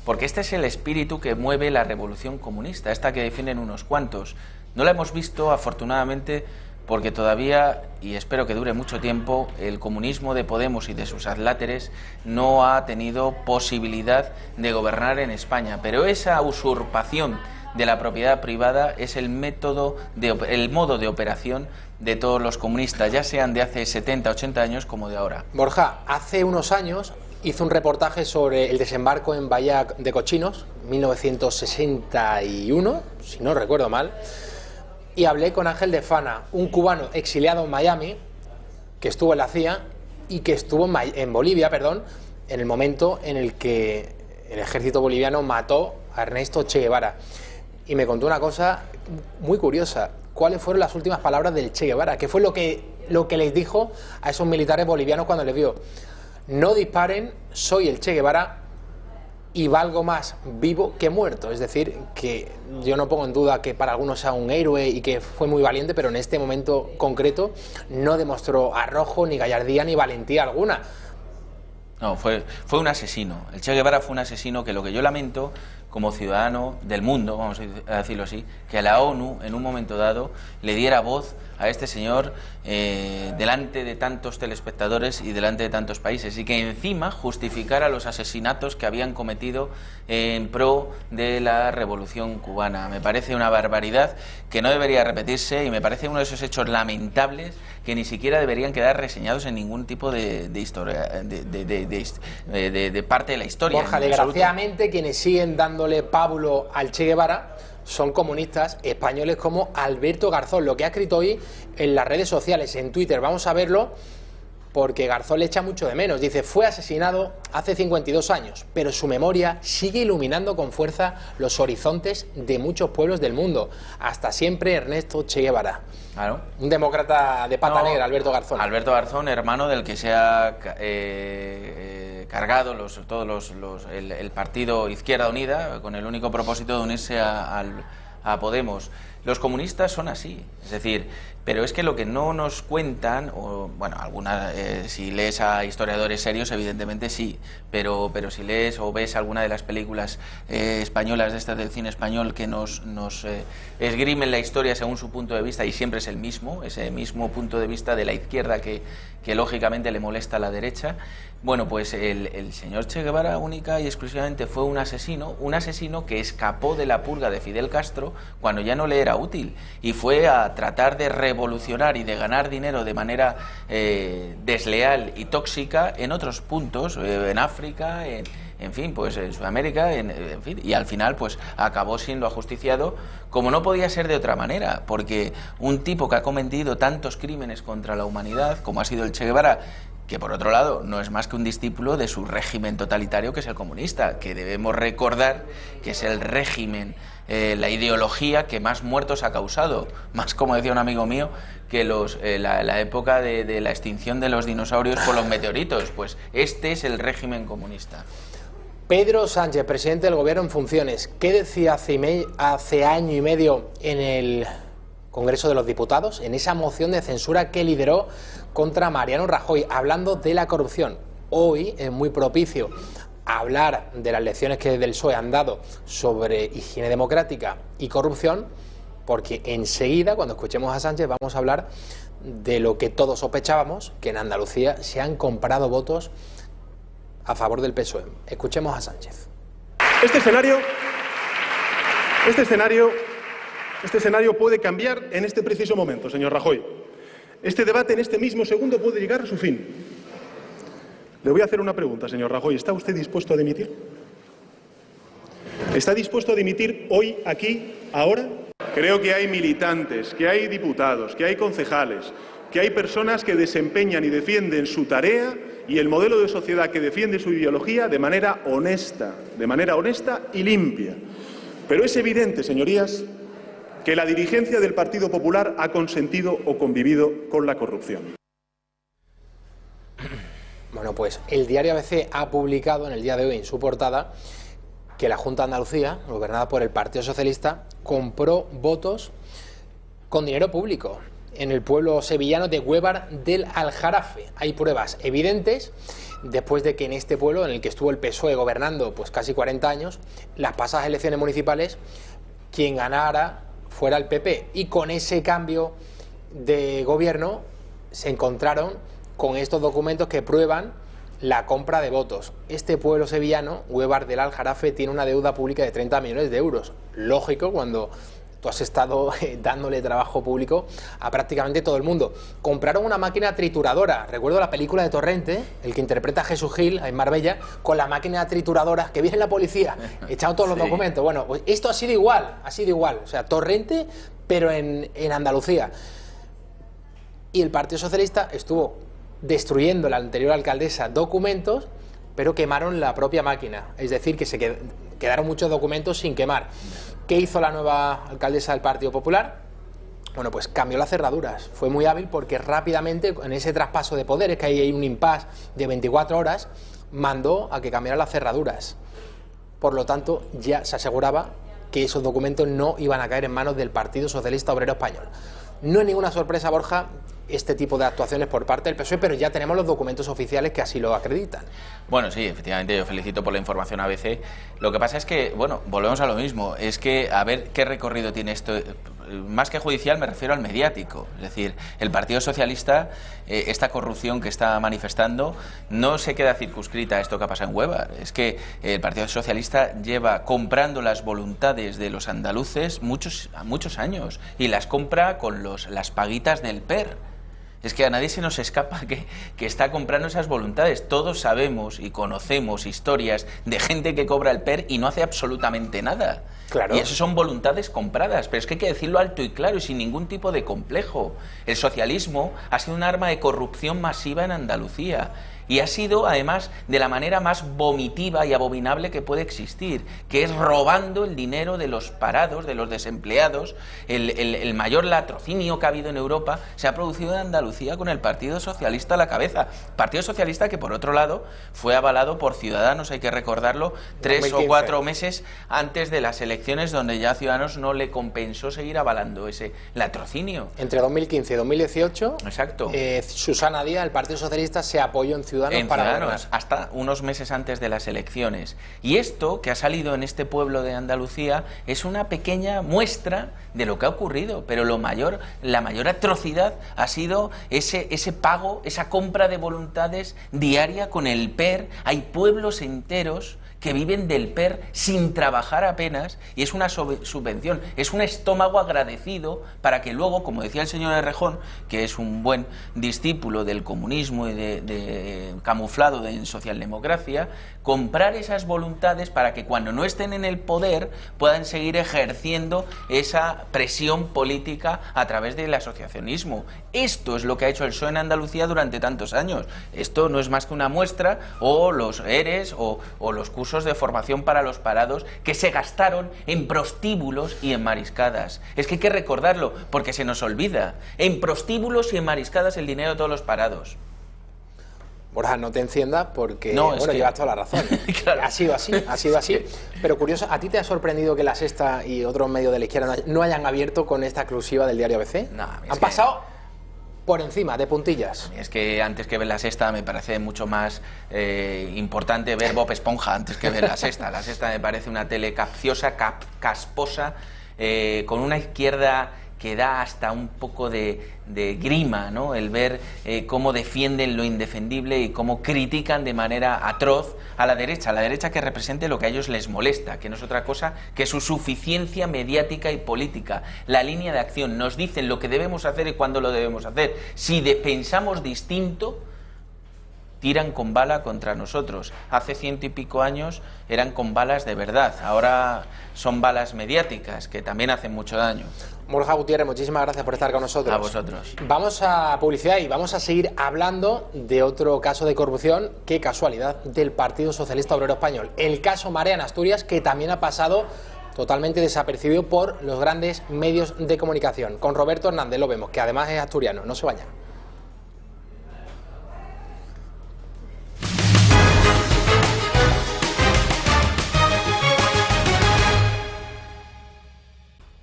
Porque este es el espíritu que mueve la revolución comunista, esta que defienden unos cuantos. No la hemos visto, afortunadamente, porque todavía, y espero que dure mucho tiempo, el comunismo de Podemos y de sus adláteres no ha tenido posibilidad de gobernar en España. Pero esa usurpación de la propiedad privada es el modo de operación de todos los comunistas, ya sean de hace 70, 80 años como de ahora.
Borja, hace unos años hizo un reportaje sobre el desembarco en Bahía de Cochinos, 1961, si no recuerdo mal, y hablé con Ángel de Fana, un cubano exiliado en Miami, que estuvo en la CIA y que estuvo en Bolivia, en el momento en el que el ejército boliviano mató a Ernesto Che Guevara. Y me contó una cosa muy curiosa. ¿Cuáles fueron las últimas palabras del Che Guevara? ¿Qué fue lo que les dijo a esos militares bolivianos cuando les vio? No disparen, soy el Che Guevara y valgo más vivo que muerto. Es decir, que yo no pongo en duda que para algunos sea un héroe y que fue muy valiente, pero en este momento concreto no demostró arrojo, ni gallardía, ni valentía alguna.
No, fue un asesino. El Che Guevara fue un asesino que, lo que yo lamento como ciudadano del mundo, vamos a decirlo así, que a la ONU en un momento dado le diera voz a este señor delante de tantos telespectadores y delante de tantos países, y que encima justificara los asesinatos que habían cometido en pro de la Revolución Cubana. Me parece una barbaridad que no debería repetirse, y me parece uno de esos hechos lamentables que ni siquiera deberían quedar reseñados en ningún tipo de historia, de parte de la historia.
Borja, desgraciadamente quienes siguen dándole pábulo al Che Guevara son comunistas españoles como Alberto Garzón, lo que ha escrito hoy en las redes sociales, en Twitter. Vamos a verlo, porque Garzón le echa mucho de menos. Dice: fue asesinado hace 52 años, pero su memoria sigue iluminando con fuerza los horizontes de muchos pueblos del mundo. Hasta siempre, Ernesto Che Guevara.
Claro.
Un demócrata de pata negra, Alberto Garzón.
Alberto Garzón, hermano del que se ha cargado el partido Izquierda Unida, con el único propósito de unirse a Podemos. Los comunistas son así, es decir, pero es que lo que no nos cuentan, o bueno, si lees a historiadores serios, evidentemente sí, pero si lees o ves alguna de las películas españolas de estas del cine español que nos esgrimen la historia según su punto de vista, y siempre es ese mismo punto de vista de la izquierda que lógicamente le molesta a la derecha. Bueno, pues el señor Che Guevara única y exclusivamente fue un asesino que escapó de la purga de Fidel Castro cuando ya no le era útil, y fue a tratar de revolucionar y de ganar dinero de manera desleal y tóxica en otros puntos, en África, en fin, pues en Sudamérica, en fin, y al final pues acabó siendo ajusticiado, como no podía ser de otra manera, porque un tipo que ha cometido tantos crímenes contra la humanidad como ha sido el Che Guevara, que por otro lado no es más que un discípulo de su régimen totalitario, que es el comunista, que debemos recordar que es el régimen, la ideología que más muertos ha causado, más, como decía un amigo mío, que la época de la extinción de los dinosaurios por los meteoritos. Pues este es el régimen comunista.
Pedro Sánchez, presidente del Gobierno en funciones, ¿qué decía hace año y medio en el Congreso de los Diputados, en esa moción de censura que lideró contra Mariano Rajoy, hablando de la corrupción? Hoy es muy propicio hablar de las lecciones que desde el PSOE han dado sobre higiene democrática y corrupción, porque enseguida, cuando escuchemos a Sánchez, vamos a hablar de lo que todos sospechábamos, que en Andalucía se han comprado votos a favor del PSOE. Escuchemos a Sánchez.
Este escenario puede cambiar en este preciso momento, señor Rajoy. Este debate en este mismo segundo puede llegar a su fin. Le voy a hacer una pregunta, señor Rajoy. ¿Está usted dispuesto a dimitir? ¿Está dispuesto a dimitir hoy, aquí, ahora? Creo que hay militantes, que hay diputados, que hay concejales, que hay personas que desempeñan y defienden su tarea y el modelo de sociedad que defiende su ideología de manera honesta y limpia. Pero es evidente, señorías, que la dirigencia del Partido Popular ha consentido o convivido con la corrupción.
Bueno, pues el diario ABC ha publicado en el día de hoy en su portada que la Junta de Andalucía, gobernada por el Partido Socialista, compró votos con dinero público en el pueblo sevillano de Huévar del Aljarafe. Hay pruebas evidentes después de que en este pueblo, en el que estuvo el PSOE gobernando pues casi 40 años, las pasadas elecciones municipales, quien ganara fuera el PP, y con ese cambio de gobierno se encontraron con estos documentos que prueban la compra de votos. Este pueblo sevillano, Huevar del Aljarafe, tiene una deuda pública de 30 millones de euros. Lógico, cuando tú has estado dándole trabajo público a prácticamente todo el mundo. Compraron una máquina trituradora. Recuerdo la película de Torrente, el que interpreta a Jesús Gil en Marbella, con la máquina trituradora, que viene la policía, echando todos los documentos. Bueno, pues esto ha sido igual, O sea, Torrente, pero en Andalucía. Y el Partido Socialista estuvo destruyendo la anterior alcaldesa documentos, pero quemaron la propia máquina. Es decir, que se quedaron muchos documentos sin quemar. ¿Qué hizo la nueva alcaldesa del Partido Popular? Bueno, pues cambió las cerraduras. Fue muy hábil porque rápidamente, en ese traspaso de poderes, que ahí hay un impasse de 24 horas, mandó a que cambiaran las cerraduras. Por lo tanto, ya se aseguraba que esos documentos no iban a caer en manos del Partido Socialista Obrero Español. No es ninguna sorpresa, Borja, este tipo de actuaciones por parte del PSOE, pero ya tenemos los documentos oficiales que así lo acreditan.
Bueno, sí, efectivamente, yo felicito por la información ABC. Lo que pasa es que, bueno, volvemos a lo mismo, es que a ver qué recorrido tiene esto, más que judicial me refiero al mediático. Es decir, el Partido Socialista, esta corrupción que está manifestando, no se queda circunscrita a esto que ha pasado en Huevar. Es que el Partido Socialista lleva comprando las voluntades de los andaluces muchos años, y las compra con las paguitas del PER. Es que a nadie se nos escapa que está comprando esas voluntades. Todos sabemos y conocemos historias de gente que cobra el PER y no hace absolutamente nada. Claro. Y eso son voluntades compradas, pero es que hay que decirlo alto y claro y sin ningún tipo de complejo. El socialismo ha sido un arma de corrupción masiva en Andalucía. Y ha sido, además, de la manera más vomitiva y abominable que puede existir, que es robando el dinero de los parados, de los desempleados. El mayor latrocinio que ha habido en Europa se ha producido en Andalucía con el Partido Socialista a la cabeza. Partido Socialista que, por otro lado, fue avalado por Ciudadanos, hay que recordarlo, 3 o 4 meses antes de las elecciones, donde ya Ciudadanos no le compensó seguir avalando ese latrocinio.
Entre 2015 y 2018,
exacto.
Susana Díaz, el Partido Socialista, se apoyó en Ciudadanos para gobernar.
Hasta unos meses antes de las elecciones. Y esto que ha salido en este pueblo de Andalucía es una pequeña muestra de lo que ha ocurrido, pero la mayor atrocidad ha sido ese pago, esa compra de voluntades diaria con el PER. Hay pueblos enteros que viven del PER sin trabajar apenas, y es una subvención, es un estómago agradecido para que luego, como decía el señor Errejón, que es un buen discípulo del comunismo y de camuflado en socialdemocracia, comprar esas voluntades para que cuando no estén en el poder puedan seguir ejerciendo esa presión política a través del asociacionismo. Esto es lo que ha hecho el PSOE en Andalucía durante tantos años. Esto no es más que una muestra, o los ERES o los cursos de formación para los parados que se gastaron en prostíbulos y en mariscadas. Es que hay que recordarlo porque se nos olvida. En prostíbulos y en mariscadas el dinero de todos los parados.
Borja, no te enciendas porque
no,
llevas toda la razón. Claro. Ha sido así. Pero curioso, ¿a ti te ha sorprendido que La Sexta y otros medios de la izquierda no hayan abierto con esta exclusiva del diario ABC?
No,
han pasado por encima, de puntillas.
Es que antes que ver La Sexta me parece mucho más importante ver Bob Esponja antes que ver La Sexta. La Sexta me parece una tele capciosa, casposa, con una izquierda que da hasta un poco de grima, ¿no? El ver cómo defienden lo indefendible y cómo critican de manera atroz a la derecha que represente lo que a ellos les molesta, que no es otra cosa que su suficiencia mediática y política. La línea de acción, nos dicen lo que debemos hacer y cuándo lo debemos hacer. Si pensamos distinto, tiran con bala contra nosotros. Hace 100 y pico años eran con balas de verdad, ahora son balas mediáticas que también hacen mucho daño.
Borja Gutiérrez, muchísimas gracias por estar con nosotros.
A vosotros.
Vamos a publicidad y vamos a seguir hablando de otro caso de corrupción, qué casualidad, del Partido Socialista Obrero Español. El caso Marea en Asturias, que también ha pasado totalmente desapercibido por los grandes medios de comunicación. Con Roberto Hernández lo vemos, que además es asturiano, no se vaya.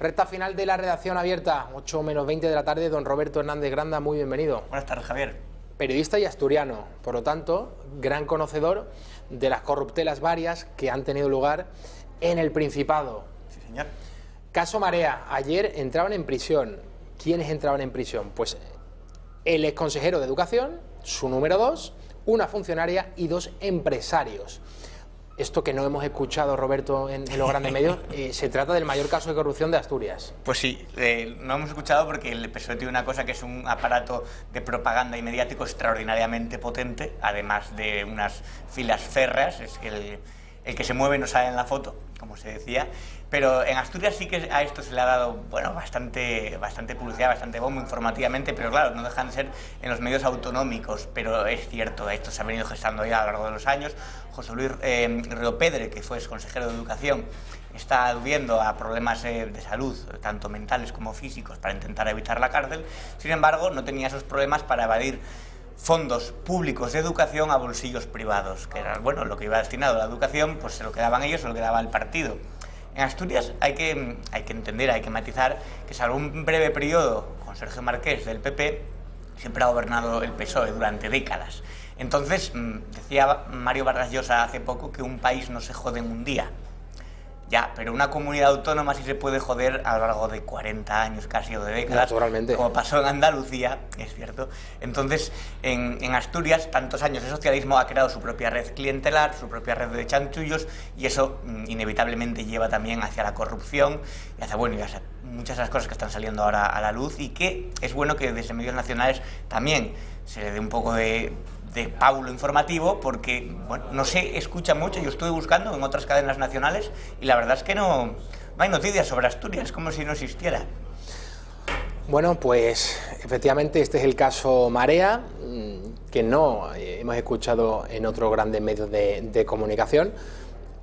Recta final de la redacción abierta, 8 menos 20 de la tarde, don Roberto Hernández Granda, muy bienvenido.
Buenas tardes, Javier.
Periodista y asturiano, por lo tanto, gran conocedor de las corruptelas varias que han tenido lugar en el Principado.
Sí, señor.
Caso Marea, ayer entraban en prisión ¿quiénes entraban en prisión? Pues el exconsejero de Educación, su número 2, una funcionaria y 2 empresarios. Esto que no hemos escuchado, Roberto, en los grandes medios, se trata del mayor caso de corrupción de Asturias.
Pues sí, no hemos escuchado porque el PSOE tiene una cosa que es un aparato de propaganda y mediático extraordinariamente potente, además de unas filas férreas, es que el que se mueve no sale en la foto, como se decía, pero en Asturias sí que a esto se le ha dado, bueno, bastante publicidad, bastante bombo informativamente, pero claro, no dejan de ser en los medios autonómicos, pero es cierto, esto se ha venido gestando ya a lo largo de los años. José Luis Riopedre, que fue exconsejero de Educación, está aludiendo a problemas de salud, tanto mentales como físicos, para intentar evitar la cárcel. Sin embargo, no tenía esos problemas para evadir fondos públicos de educación a bolsillos privados, que era, bueno, lo que iba destinado a la educación, pues se lo quedaban ellos, se lo quedaba el partido. En Asturias hay que entender, hay que matizar que salvo un breve periodo con Sergio Marqués del PP, siempre ha gobernado el PSOE durante décadas. Entonces, decía Mario Vargas Llosa hace poco que un país no se jode en un día. Ya, pero una comunidad autónoma sí se puede joder a lo largo de 40 años casi o de décadas,
naturalmente,
como pasó en Andalucía, es cierto. Entonces, en Asturias, tantos años de socialismo ha creado su propia red clientelar, su propia red de chanchullos, y eso inevitablemente lleva también hacia la corrupción y hacia, bueno, y hacia muchas de las cosas que están saliendo ahora a la luz, y que es bueno que desde medios nacionales también se le dé un poco de pábulo informativo, porque bueno, no se escucha mucho. Yo estuve buscando en otras cadenas nacionales y la verdad es que no hay noticias sobre Asturias, como si no existiera.
Bueno, pues efectivamente este es el caso Marea, que no hemos escuchado en otros grandes medios de comunicación.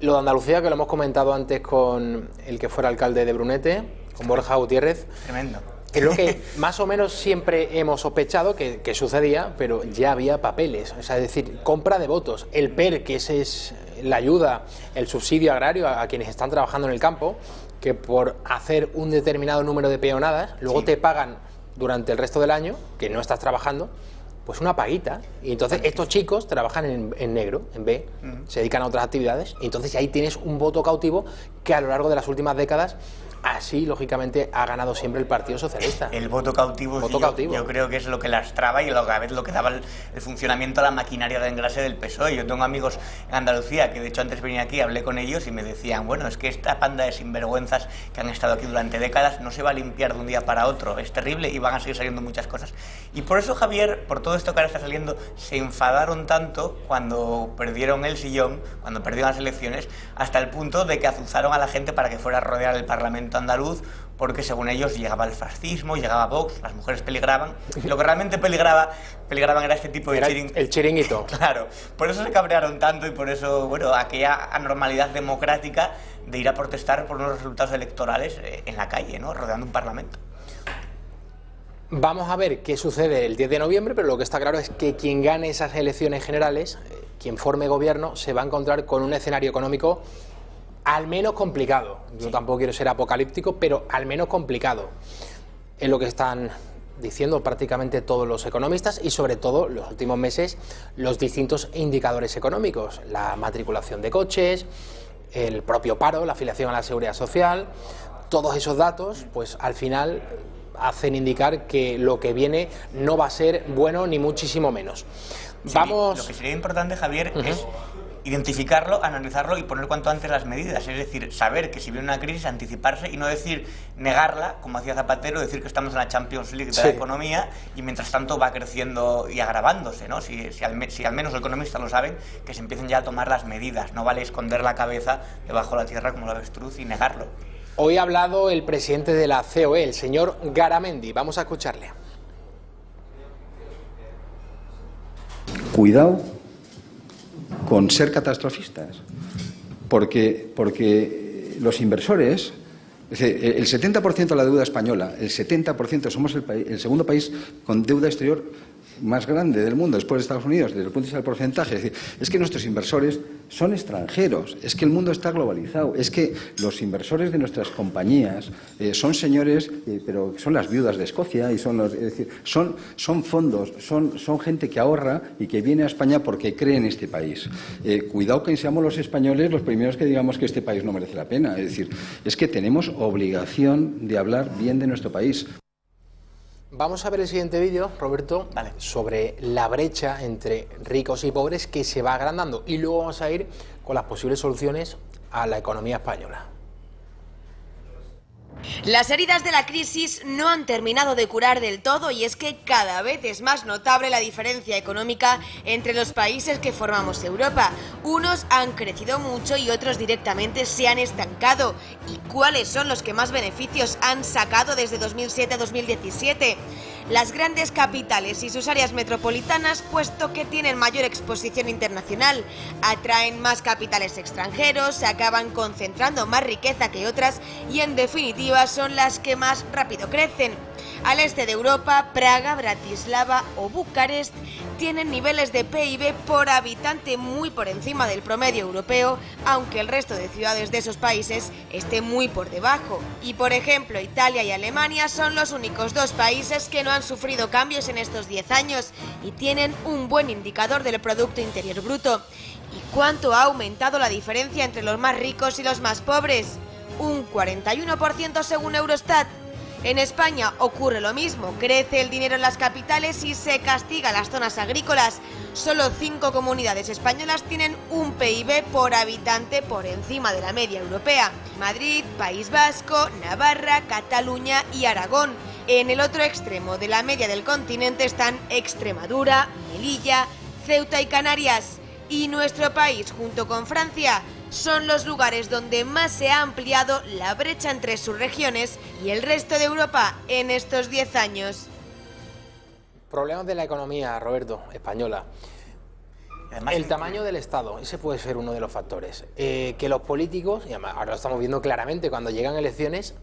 Lo de Andalucía, que lo hemos comentado antes con el que fuera alcalde de Brunete, con Borja Gutiérrez.
Tremendo.
Es lo que más o menos siempre hemos sospechado que sucedía, pero ya había papeles, o sea, es decir, compra de votos. El PER, que ese es la ayuda, el subsidio agrario a quienes están trabajando en el campo, que por hacer un determinado número de peonadas, luego te pagan durante el resto del año, que no estás trabajando, pues una paguita. Y entonces estos chicos trabajan en negro, en B, se dedican a otras actividades, y entonces ahí tienes un voto cautivo que a lo largo de las últimas décadas, así, lógicamente, ha ganado siempre el Partido Socialista.
El voto cautivo, yo creo que es lo que lastraba y a la vez lo que daba el funcionamiento a la maquinaria de engrase del PSOE. Yo tengo amigos en Andalucía que, de hecho, antes venía aquí, hablé con ellos y me decían, bueno, es que esta panda de sinvergüenzas que han estado aquí durante décadas no se va a limpiar de un día para otro. Es terrible y van a seguir saliendo muchas cosas. Y por eso, Javier, por todo esto que ahora está saliendo, se enfadaron tanto cuando perdieron el sillón, cuando perdieron las elecciones, hasta el punto de que azuzaron a la gente para que fuera a rodear el Parlamento andaluz, porque según ellos llegaba el fascismo, llegaba Vox, las mujeres peligraban, y lo que realmente peligraban era este tipo de
el chiringuito.
Claro, por eso se cabrearon tanto y por eso, bueno, aquella anormalidad democrática de ir a protestar por unos resultados electorales en la calle, ¿no?, rodeando un parlamento.
Vamos a ver qué sucede el 10 de noviembre, pero lo que está claro es que quien gane esas elecciones generales, quien forme gobierno, se va a encontrar con un escenario económico al menos complicado. Yo tampoco quiero ser apocalíptico, pero al menos complicado. Es lo que están diciendo prácticamente todos los economistas y sobre todo los últimos meses los distintos indicadores económicos, la matriculación de coches, el propio paro, la afiliación a la Seguridad Social. Todos esos datos, pues al final hacen indicar que lo que viene no va a ser bueno ni muchísimo menos. Vamos.
Lo que sería importante, Javier, es identificarlo, analizarlo y poner cuanto antes las medidas. Es decir, saber que si viene una crisis, anticiparse y no decir negarla, como hacía Zapatero, decir que estamos en la Champions League de la economía y mientras tanto va creciendo y agravándose, ¿no? Si al menos los economistas lo saben, que se empiecen ya a tomar las medidas. No vale esconder la cabeza debajo de la tierra como la avestruz y negarlo.
Hoy ha hablado el presidente de la COE, el señor Garamendi. Vamos a escucharle.
Cuidado con ser catastrofistas, porque los inversores, el 70% de la deuda española, el 70%, somos el segundo país con deuda exterior más grande del mundo, después de Estados Unidos, desde el punto de vista del porcentaje. Es que nuestros inversores son extranjeros, es que el mundo está globalizado, es que los inversores de nuestras compañías son señores, pero son las viudas de Escocia, y son fondos, son gente que ahorra y que viene a España porque cree en este país. Cuidado que seamos los españoles los primeros que digamos que este país no merece la pena. Es decir, es que tenemos obligación de hablar bien de nuestro país.
Vamos a ver el siguiente vídeo, Roberto, sobre la brecha entre ricos y pobres que se va agrandando. Y luego vamos a ir con las posibles soluciones a la economía española.
Las heridas de la crisis no han terminado de curar del todo y es que cada vez es más notable la diferencia económica entre los países que formamos Europa. Unos han crecido mucho y otros directamente se han estancado. ¿Y cuáles son los que más beneficios han sacado desde 2007 a 2017? Las grandes capitales y sus áreas metropolitanas, puesto que tienen mayor exposición internacional, atraen más capitales extranjeros, se acaban concentrando más riqueza que otras y en definitiva son las que más rápido crecen. Al este de Europa, Praga, Bratislava o Bucarest tienen niveles de PIB por habitante muy por encima del promedio europeo, aunque el resto de ciudades de esos países esté muy por debajo. Y por ejemplo, Italia y Alemania son los únicos dos países que no han sufrido cambios en estos 10 años y tienen un buen indicador del Producto Interior Bruto. ¿Y cuánto ha aumentado la diferencia entre los más ricos y los más pobres? Un 41% según Eurostat. En España ocurre lo mismo, crece el dinero en las capitales y se castiga las zonas agrícolas. Solo 5 comunidades españolas tienen un PIB por habitante por encima de la media europea: Madrid, País Vasco, Navarra, Cataluña y Aragón. En el otro extremo de la media del continente están Extremadura, Melilla, Ceuta y Canarias. Y nuestro país, junto con Francia, son los lugares donde más se ha ampliado la brecha entre sus regiones y el resto de Europa en estos 10 años.
Problemas de la economía, Roberto, española. El tamaño del Estado, ese puede ser uno de los factores. Que los políticos, y además ahora lo estamos viendo claramente cuando llegan elecciones,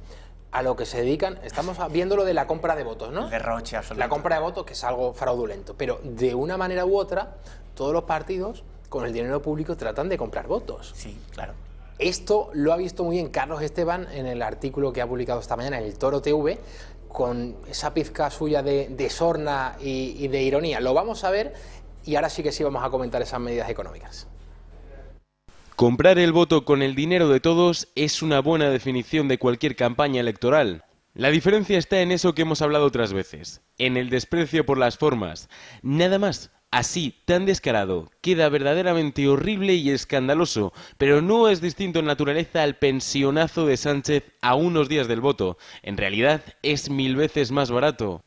a lo que se dedican, estamos viendo lo de la compra de votos, ¿no?
Derroche absoluto.
La compra de votos, que es algo fraudulento, pero de una manera u otra, todos los partidos con el dinero público tratan de comprar votos.
Sí, claro.
Esto lo ha visto muy bien Carlos Esteban en el artículo que ha publicado esta mañana en el Toro TV, con esa pizca suya de sorna y de ironía. Lo vamos a ver y ahora sí que sí vamos a comentar esas medidas económicas.
Comprar el voto con el dinero de todos es una buena definición de cualquier campaña electoral. La diferencia está en eso que hemos hablado otras veces, en el desprecio por las formas. Nada más. Así, tan descarado, queda verdaderamente horrible y escandaloso, pero no es distinto en naturaleza al pensionazo de Sánchez a unos días del voto. En realidad, es 1000 veces más barato.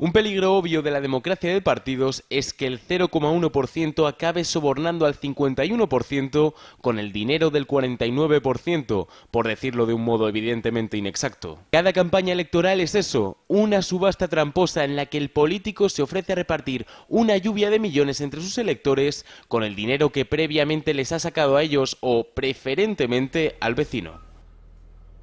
Un peligro obvio de la democracia de partidos es que el 0,1% acabe sobornando al 51% con el dinero del 49%, por decirlo de un modo evidentemente inexacto. Cada campaña electoral es eso, una subasta tramposa en la que el político se ofrece a repartir una lluvia de millones entre sus electores con el dinero que previamente les ha sacado a ellos o, preferentemente, al vecino.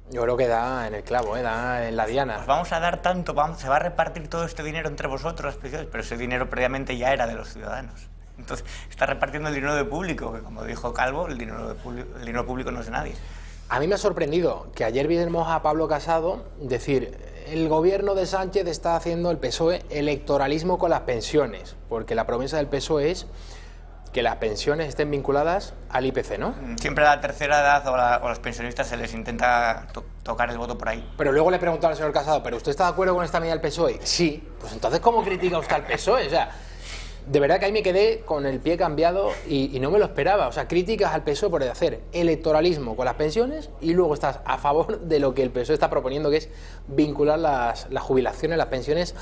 Yo creo que da en el clavo, da en la diana.
Os vamos a dar tanto, se va a repartir todo este dinero entre vosotros, pero ese dinero previamente ya era de los ciudadanos. Entonces, está repartiendo el dinero de público, que como dijo Calvo, el dinero público no es de nadie.
A mí me ha sorprendido que ayer vimos a Pablo Casado decir: el gobierno de Sánchez está haciendo el PSOE electoralismo con las pensiones, porque la promesa del PSOE es que las pensiones estén vinculadas al IPC, ¿no?
Siempre a la tercera edad o a los pensionistas se les intenta tocar el voto por ahí.
Pero luego le preguntaron al señor Casado: ¿pero usted está de acuerdo con esta medida del PSOE? Sí. Pues entonces, ¿cómo critica usted al PSOE? O sea, de verdad que ahí me quedé con el pie cambiado y no me lo esperaba. O sea, críticas al PSOE por hacer electoralismo con las pensiones y luego estás a favor de lo que el PSOE está proponiendo, que es vincular las jubilaciones, las pensiones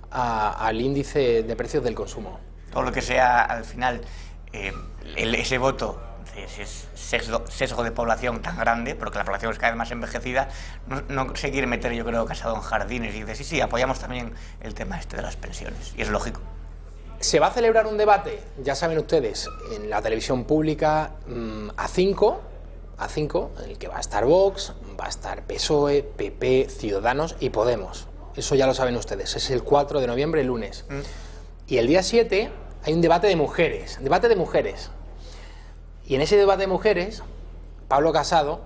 al índice de precios del consumo.
Todo lo que sea, al final, ese voto, ese sesgo de población tan grande, porque la población es cada vez más envejecida, no se quiere meter, yo creo, Casado en jardines y dice: sí, apoyamos también el tema de las pensiones, y es lógico.
Se va a celebrar un debate, ya saben ustedes, en la televisión pública A5, en el que va a estar Vox, va a estar PSOE, PP, Ciudadanos y Podemos. Eso ya lo saben ustedes, es el 4 de noviembre, el lunes. Y el día 7 hay un debate de mujeres, Y en ese debate de mujeres, Pablo Casado,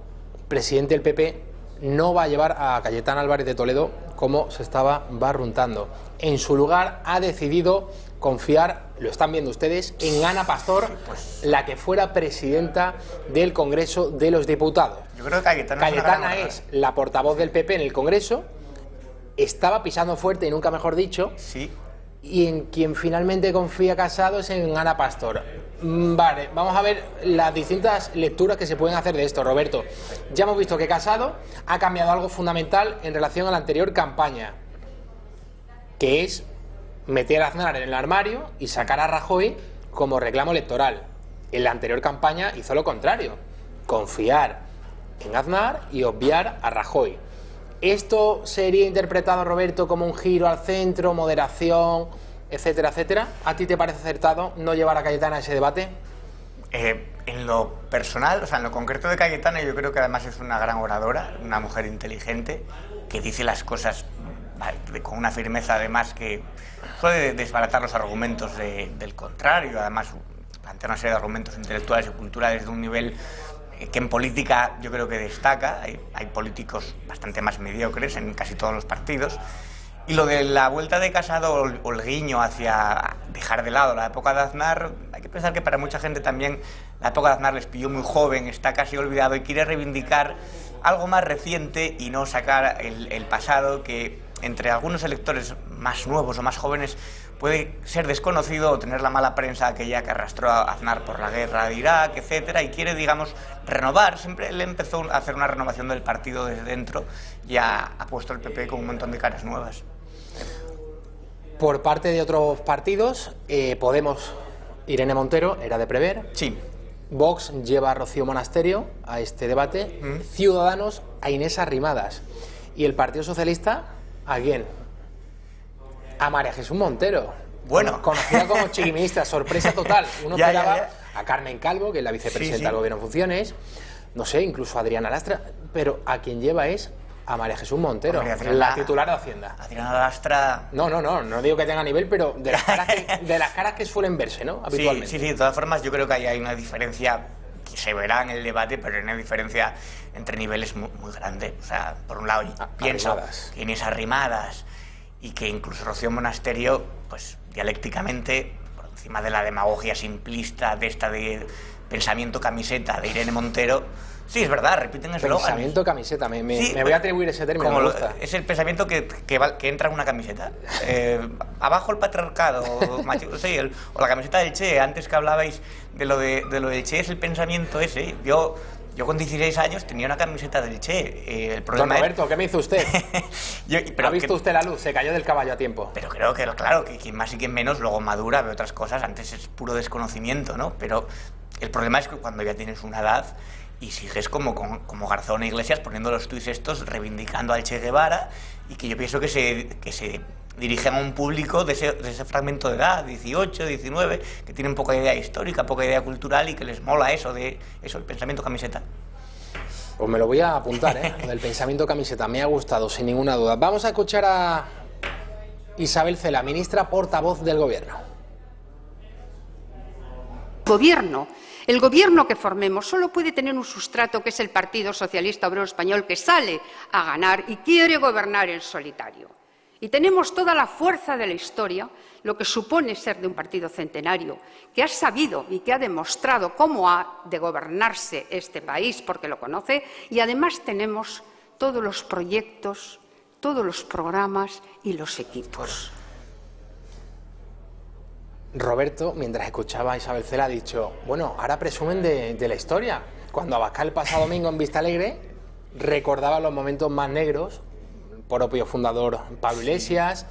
presidente del PP, no va a llevar a Cayetana Álvarez de Toledo como se estaba barruntando. En su lugar ha decidido confiar, lo están viendo ustedes, en Ana Pastor, la que fuera presidenta del Congreso de los Diputados.
Yo creo que
Cayetana es la portavoz del PP en el Congreso. estaba pisando fuerte, y nunca mejor dicho.
Sí.
Y en quien finalmente confía Casado es en Ana Pastor. Vale, vamos a ver las distintas lecturas que se pueden hacer de esto, Roberto. Ya hemos visto que Casado ha cambiado algo fundamental en relación a la anterior campaña, que es meter a Aznar en el armario y sacar a Rajoy como reclamo electoral. En la anterior campaña hizo lo contrario, confiar en Aznar y obviar a Rajoy. ¿Esto sería interpretado, Roberto, como un giro al centro, moderación, etcétera, etcétera? ¿A ti te parece acertado no llevar a Cayetana a ese debate?
En lo personal, o sea, en lo concreto de Cayetana, yo creo que además es una gran oradora, una mujer inteligente, que dice las cosas con una firmeza además que puede desbaratar los argumentos del contrario, además plantea una serie de argumentos intelectuales y culturales de un nivel que en política yo creo que destaca. Hay políticos bastante más mediocres en casi todos los partidos. Y lo de la vuelta de Casado o el guiño hacia dejar de lado la época de Aznar, hay que pensar que para mucha gente también la época de Aznar les pilló muy joven, está casi olvidado y quiere reivindicar algo más reciente y no sacar el pasado que entre algunos electores más nuevos o más jóvenes puede ser desconocido o tener la mala prensa aquella que arrastró a Aznar por la guerra de Irak, etcétera, y quiere, digamos, renovar. Siempre él empezó a hacer una renovación del partido desde dentro y ha puesto el PP con un montón de caras nuevas.
Por parte de otros partidos, Podemos, Irene Montero, era de prever.
Sí.
Vox lleva a Rocío Monasterio a este debate. Ciudadanos, a Inés Arrimadas. Y el Partido Socialista, ¿a quién? A María Jesús Montero.
Bueno.
Conocida como chiquiministra, sorpresa total. Uno esperaba a Carmen Calvo, que es la vicepresidenta del Gobierno en funciones, no sé, incluso a Adriana Lastra, pero a quien lleva es a María Jesús Montero,
Hombre,
la titular de Hacienda.
Adriana Lastra...
No digo que tenga nivel, pero de las caras que suelen verse, ¿no? Habitualmente.
Sí, de todas formas yo creo que ahí hay una diferencia que se verá en el debate, pero hay una diferencia entre niveles muy, muy grande. O sea, por un lado pienso que Inés Arrimadas y que incluso Rocío Monasterio, pues dialécticamente, por encima de la demagogia simplista de esta de pensamiento camiseta de Irene Montero, sí, es verdad, repiten eslogan.
Pensamiento camiseta, me voy a atribuir ese término, me gusta.
Es el pensamiento que entra en una camiseta. Abajo el patriarcado, o la camiseta del Che. Antes que hablabais de lo del Che, es el pensamiento ese. Yo con 16 años tenía una camiseta del Che. El problema
Don Roberto, ¿qué me hizo usted? ¿Ha visto usted la luz? Se cayó del caballo a tiempo.
Pero creo que, claro, que quien más y quien menos luego madura, ve otras cosas. Antes es puro desconocimiento, ¿no? Pero el problema es que cuando ya tienes una edad y sigues como Garzón e Iglesias poniendo los tuits estos, reivindicando al Che Guevara, y que yo pienso que se dirigen a un público de ese fragmento de edad, 18, 19, que tienen poca idea histórica, poca idea cultural y que les mola el pensamiento camiseta.
Pues me lo voy a apuntar, del pensamiento camiseta, me ha gustado, sin ninguna duda. Vamos a escuchar a Isabel Cela, ministra portavoz del Gobierno.
El gobierno que formemos solo puede tener un sustrato, que es el Partido Socialista Obrero Español, que sale a ganar y quiere gobernar en solitario. Y tenemos toda la fuerza de la historia, lo que supone ser de un partido centenario, que ha sabido y que ha demostrado cómo ha de gobernarse este país, porque lo conoce, y además tenemos todos los proyectos, todos los programas y los equipos.
Roberto, mientras escuchaba a Isabel Cela, ha dicho, bueno, ahora presumen de la historia. Cuando Abascal el pasado domingo en Vistalegre recordaba los momentos más negros, el propio fundador Pablo Iglesias,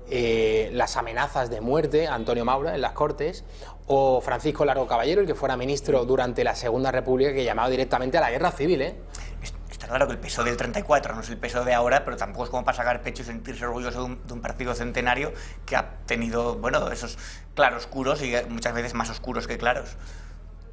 las amenazas de muerte a Antonio Maura en las Cortes, o Francisco Largo Caballero, el que fuera ministro durante la Segunda República, que llamaba directamente a la guerra civil,
Está claro que el peso del 34 no es el peso de ahora, pero tampoco es como para sacar pecho y sentirse orgulloso de un partido centenario que ha tenido, bueno, esos claroscuros y muchas veces más oscuros que claros.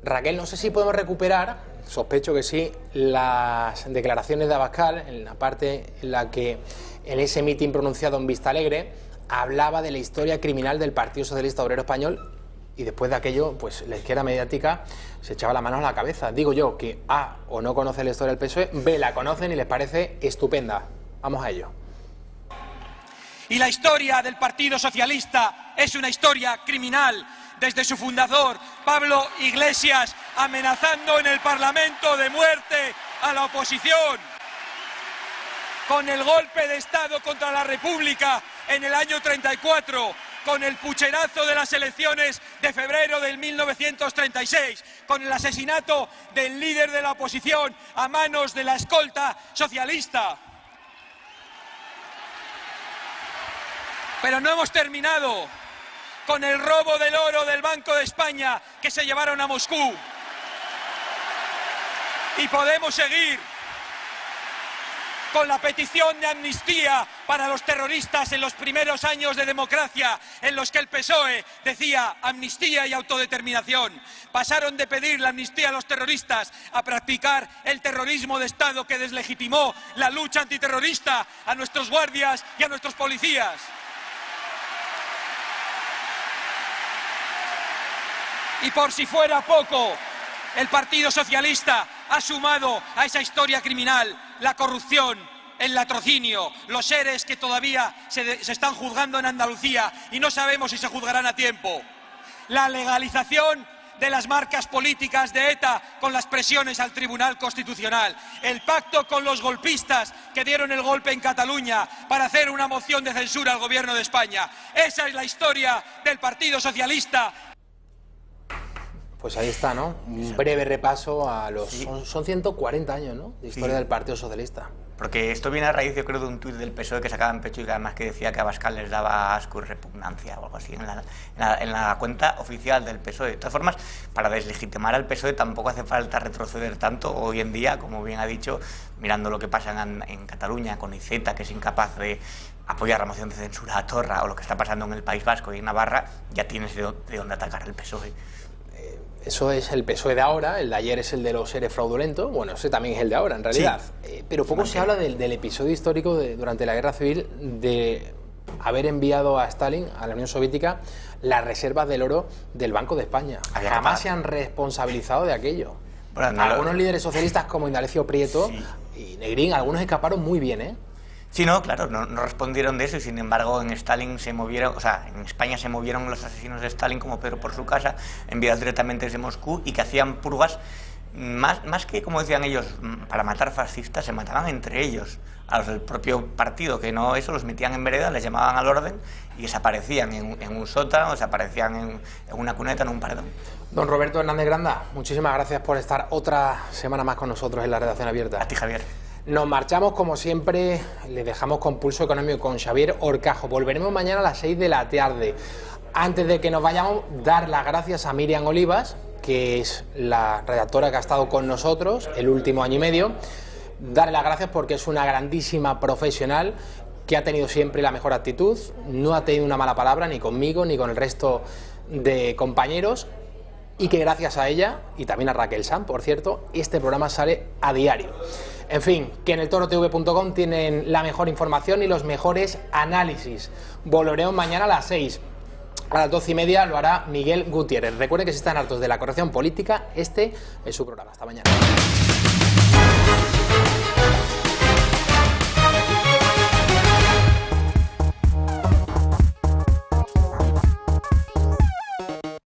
Raquel, no sé si podemos recuperar, sospecho que sí, las declaraciones de Abascal, en la parte en la que en ese mitin pronunciado en Vistalegre hablaba de la historia criminal del Partido Socialista Obrero Español, y después de aquello, pues la izquierda mediática se echaba la mano a la cabeza. Digo yo que A, o no conoce la historia del PSOE, B, la conocen y les parece estupenda. Vamos a ello.
Y la historia del Partido Socialista es una historia criminal, desde su fundador, Pablo Iglesias, amenazando en el Parlamento de muerte a la oposición. con el golpe de Estado contra la República en el año 34, con el pucherazo de las elecciones de febrero del 1936, con el asesinato del líder de la oposición a manos de la escolta socialista. Pero no hemos terminado con el robo del oro del Banco de España que se llevaron a Moscú. Y podemos seguir con la petición de amnistía para los terroristas en los primeros años de democracia, en los que el PSOE decía amnistía y autodeterminación. Pasaron de pedir la amnistía a los terroristas a practicar el terrorismo de Estado que deslegitimó la lucha antiterrorista a nuestros guardias y a nuestros policías. Y por si fuera poco, el Partido Socialista ha sumado a esa historia criminal la corrupción, el latrocinio, los seres que todavía se están juzgando en Andalucía y no sabemos si se juzgarán a tiempo. La legalización de las marcas políticas de ETA con las presiones al Tribunal Constitucional. El pacto con los golpistas que dieron el golpe en Cataluña para hacer una moción de censura al Gobierno de España. Esa es la historia del Partido Socialista.
Pues ahí está, ¿no? Un breve repaso a los... Son 140 años, ¿no?, de historia del Partido Socialista.
Porque esto viene a raíz, yo creo, de un tuit del PSOE que sacaba en pecho y que además que decía que a Abascal les daba asco y repugnancia o algo así en la cuenta oficial del PSOE. De todas formas, para deslegitimar al PSOE tampoco hace falta retroceder tanto hoy en día, como bien ha dicho, mirando lo que pasa en Cataluña con Iceta, que es incapaz de apoyar la moción de censura a Torra, o lo que está pasando en el País Vasco y en Navarra, ya tienes de dónde atacar al PSOE.
Eso es el PSOE de ahora, el de ayer es el de los seres fraudulentos, bueno, ese también es el de ahora en realidad. Sí. Pero poco se habla del episodio histórico durante la Guerra Civil de haber enviado a Stalin, a la Unión Soviética, las reservas del oro del Banco de España. Jamás se han responsabilizado de aquello. Bueno, algunos líderes socialistas como Indalecio Prieto y Negrín, algunos escaparon muy bien, ¿eh?
Sí, no, claro, no respondieron de eso y sin embargo en Stalin se movieron, o sea, en España se movieron los asesinos de Stalin como Pedro por su casa, enviados directamente desde Moscú y que hacían purgas, más que, como decían ellos, para matar fascistas, se mataban entre ellos, a los del propio partido, que no eso, los metían en vereda, les llamaban al orden y desaparecían en un sótano, desaparecían en una cuneta, en un paredón.
Don Roberto Hernández Granda, muchísimas gracias por estar otra semana más con nosotros en la Redacción Abierta.
A ti, Javier.
Nos marchamos, como siempre, le dejamos con Pulso Económico con Xavier Horcajo. Volveremos mañana a las 6 de la tarde. Antes de que nos vayamos, dar las gracias a Miriam Olivas, que es la redactora que ha estado con nosotros el último año y medio. Darle las gracias porque es una grandísima profesional que ha tenido siempre la mejor actitud, no ha tenido una mala palabra ni conmigo ni con el resto de compañeros, y que gracias a ella, y también a Raquel San, por cierto, este programa sale a diario. En fin, que en eltorotv.com tienen la mejor información y los mejores análisis. Volveremos mañana a las 6. A las 12:30 lo hará Miguel Gutiérrez. Recuerden que si están hartos de la corrección política, este es su programa. Hasta mañana.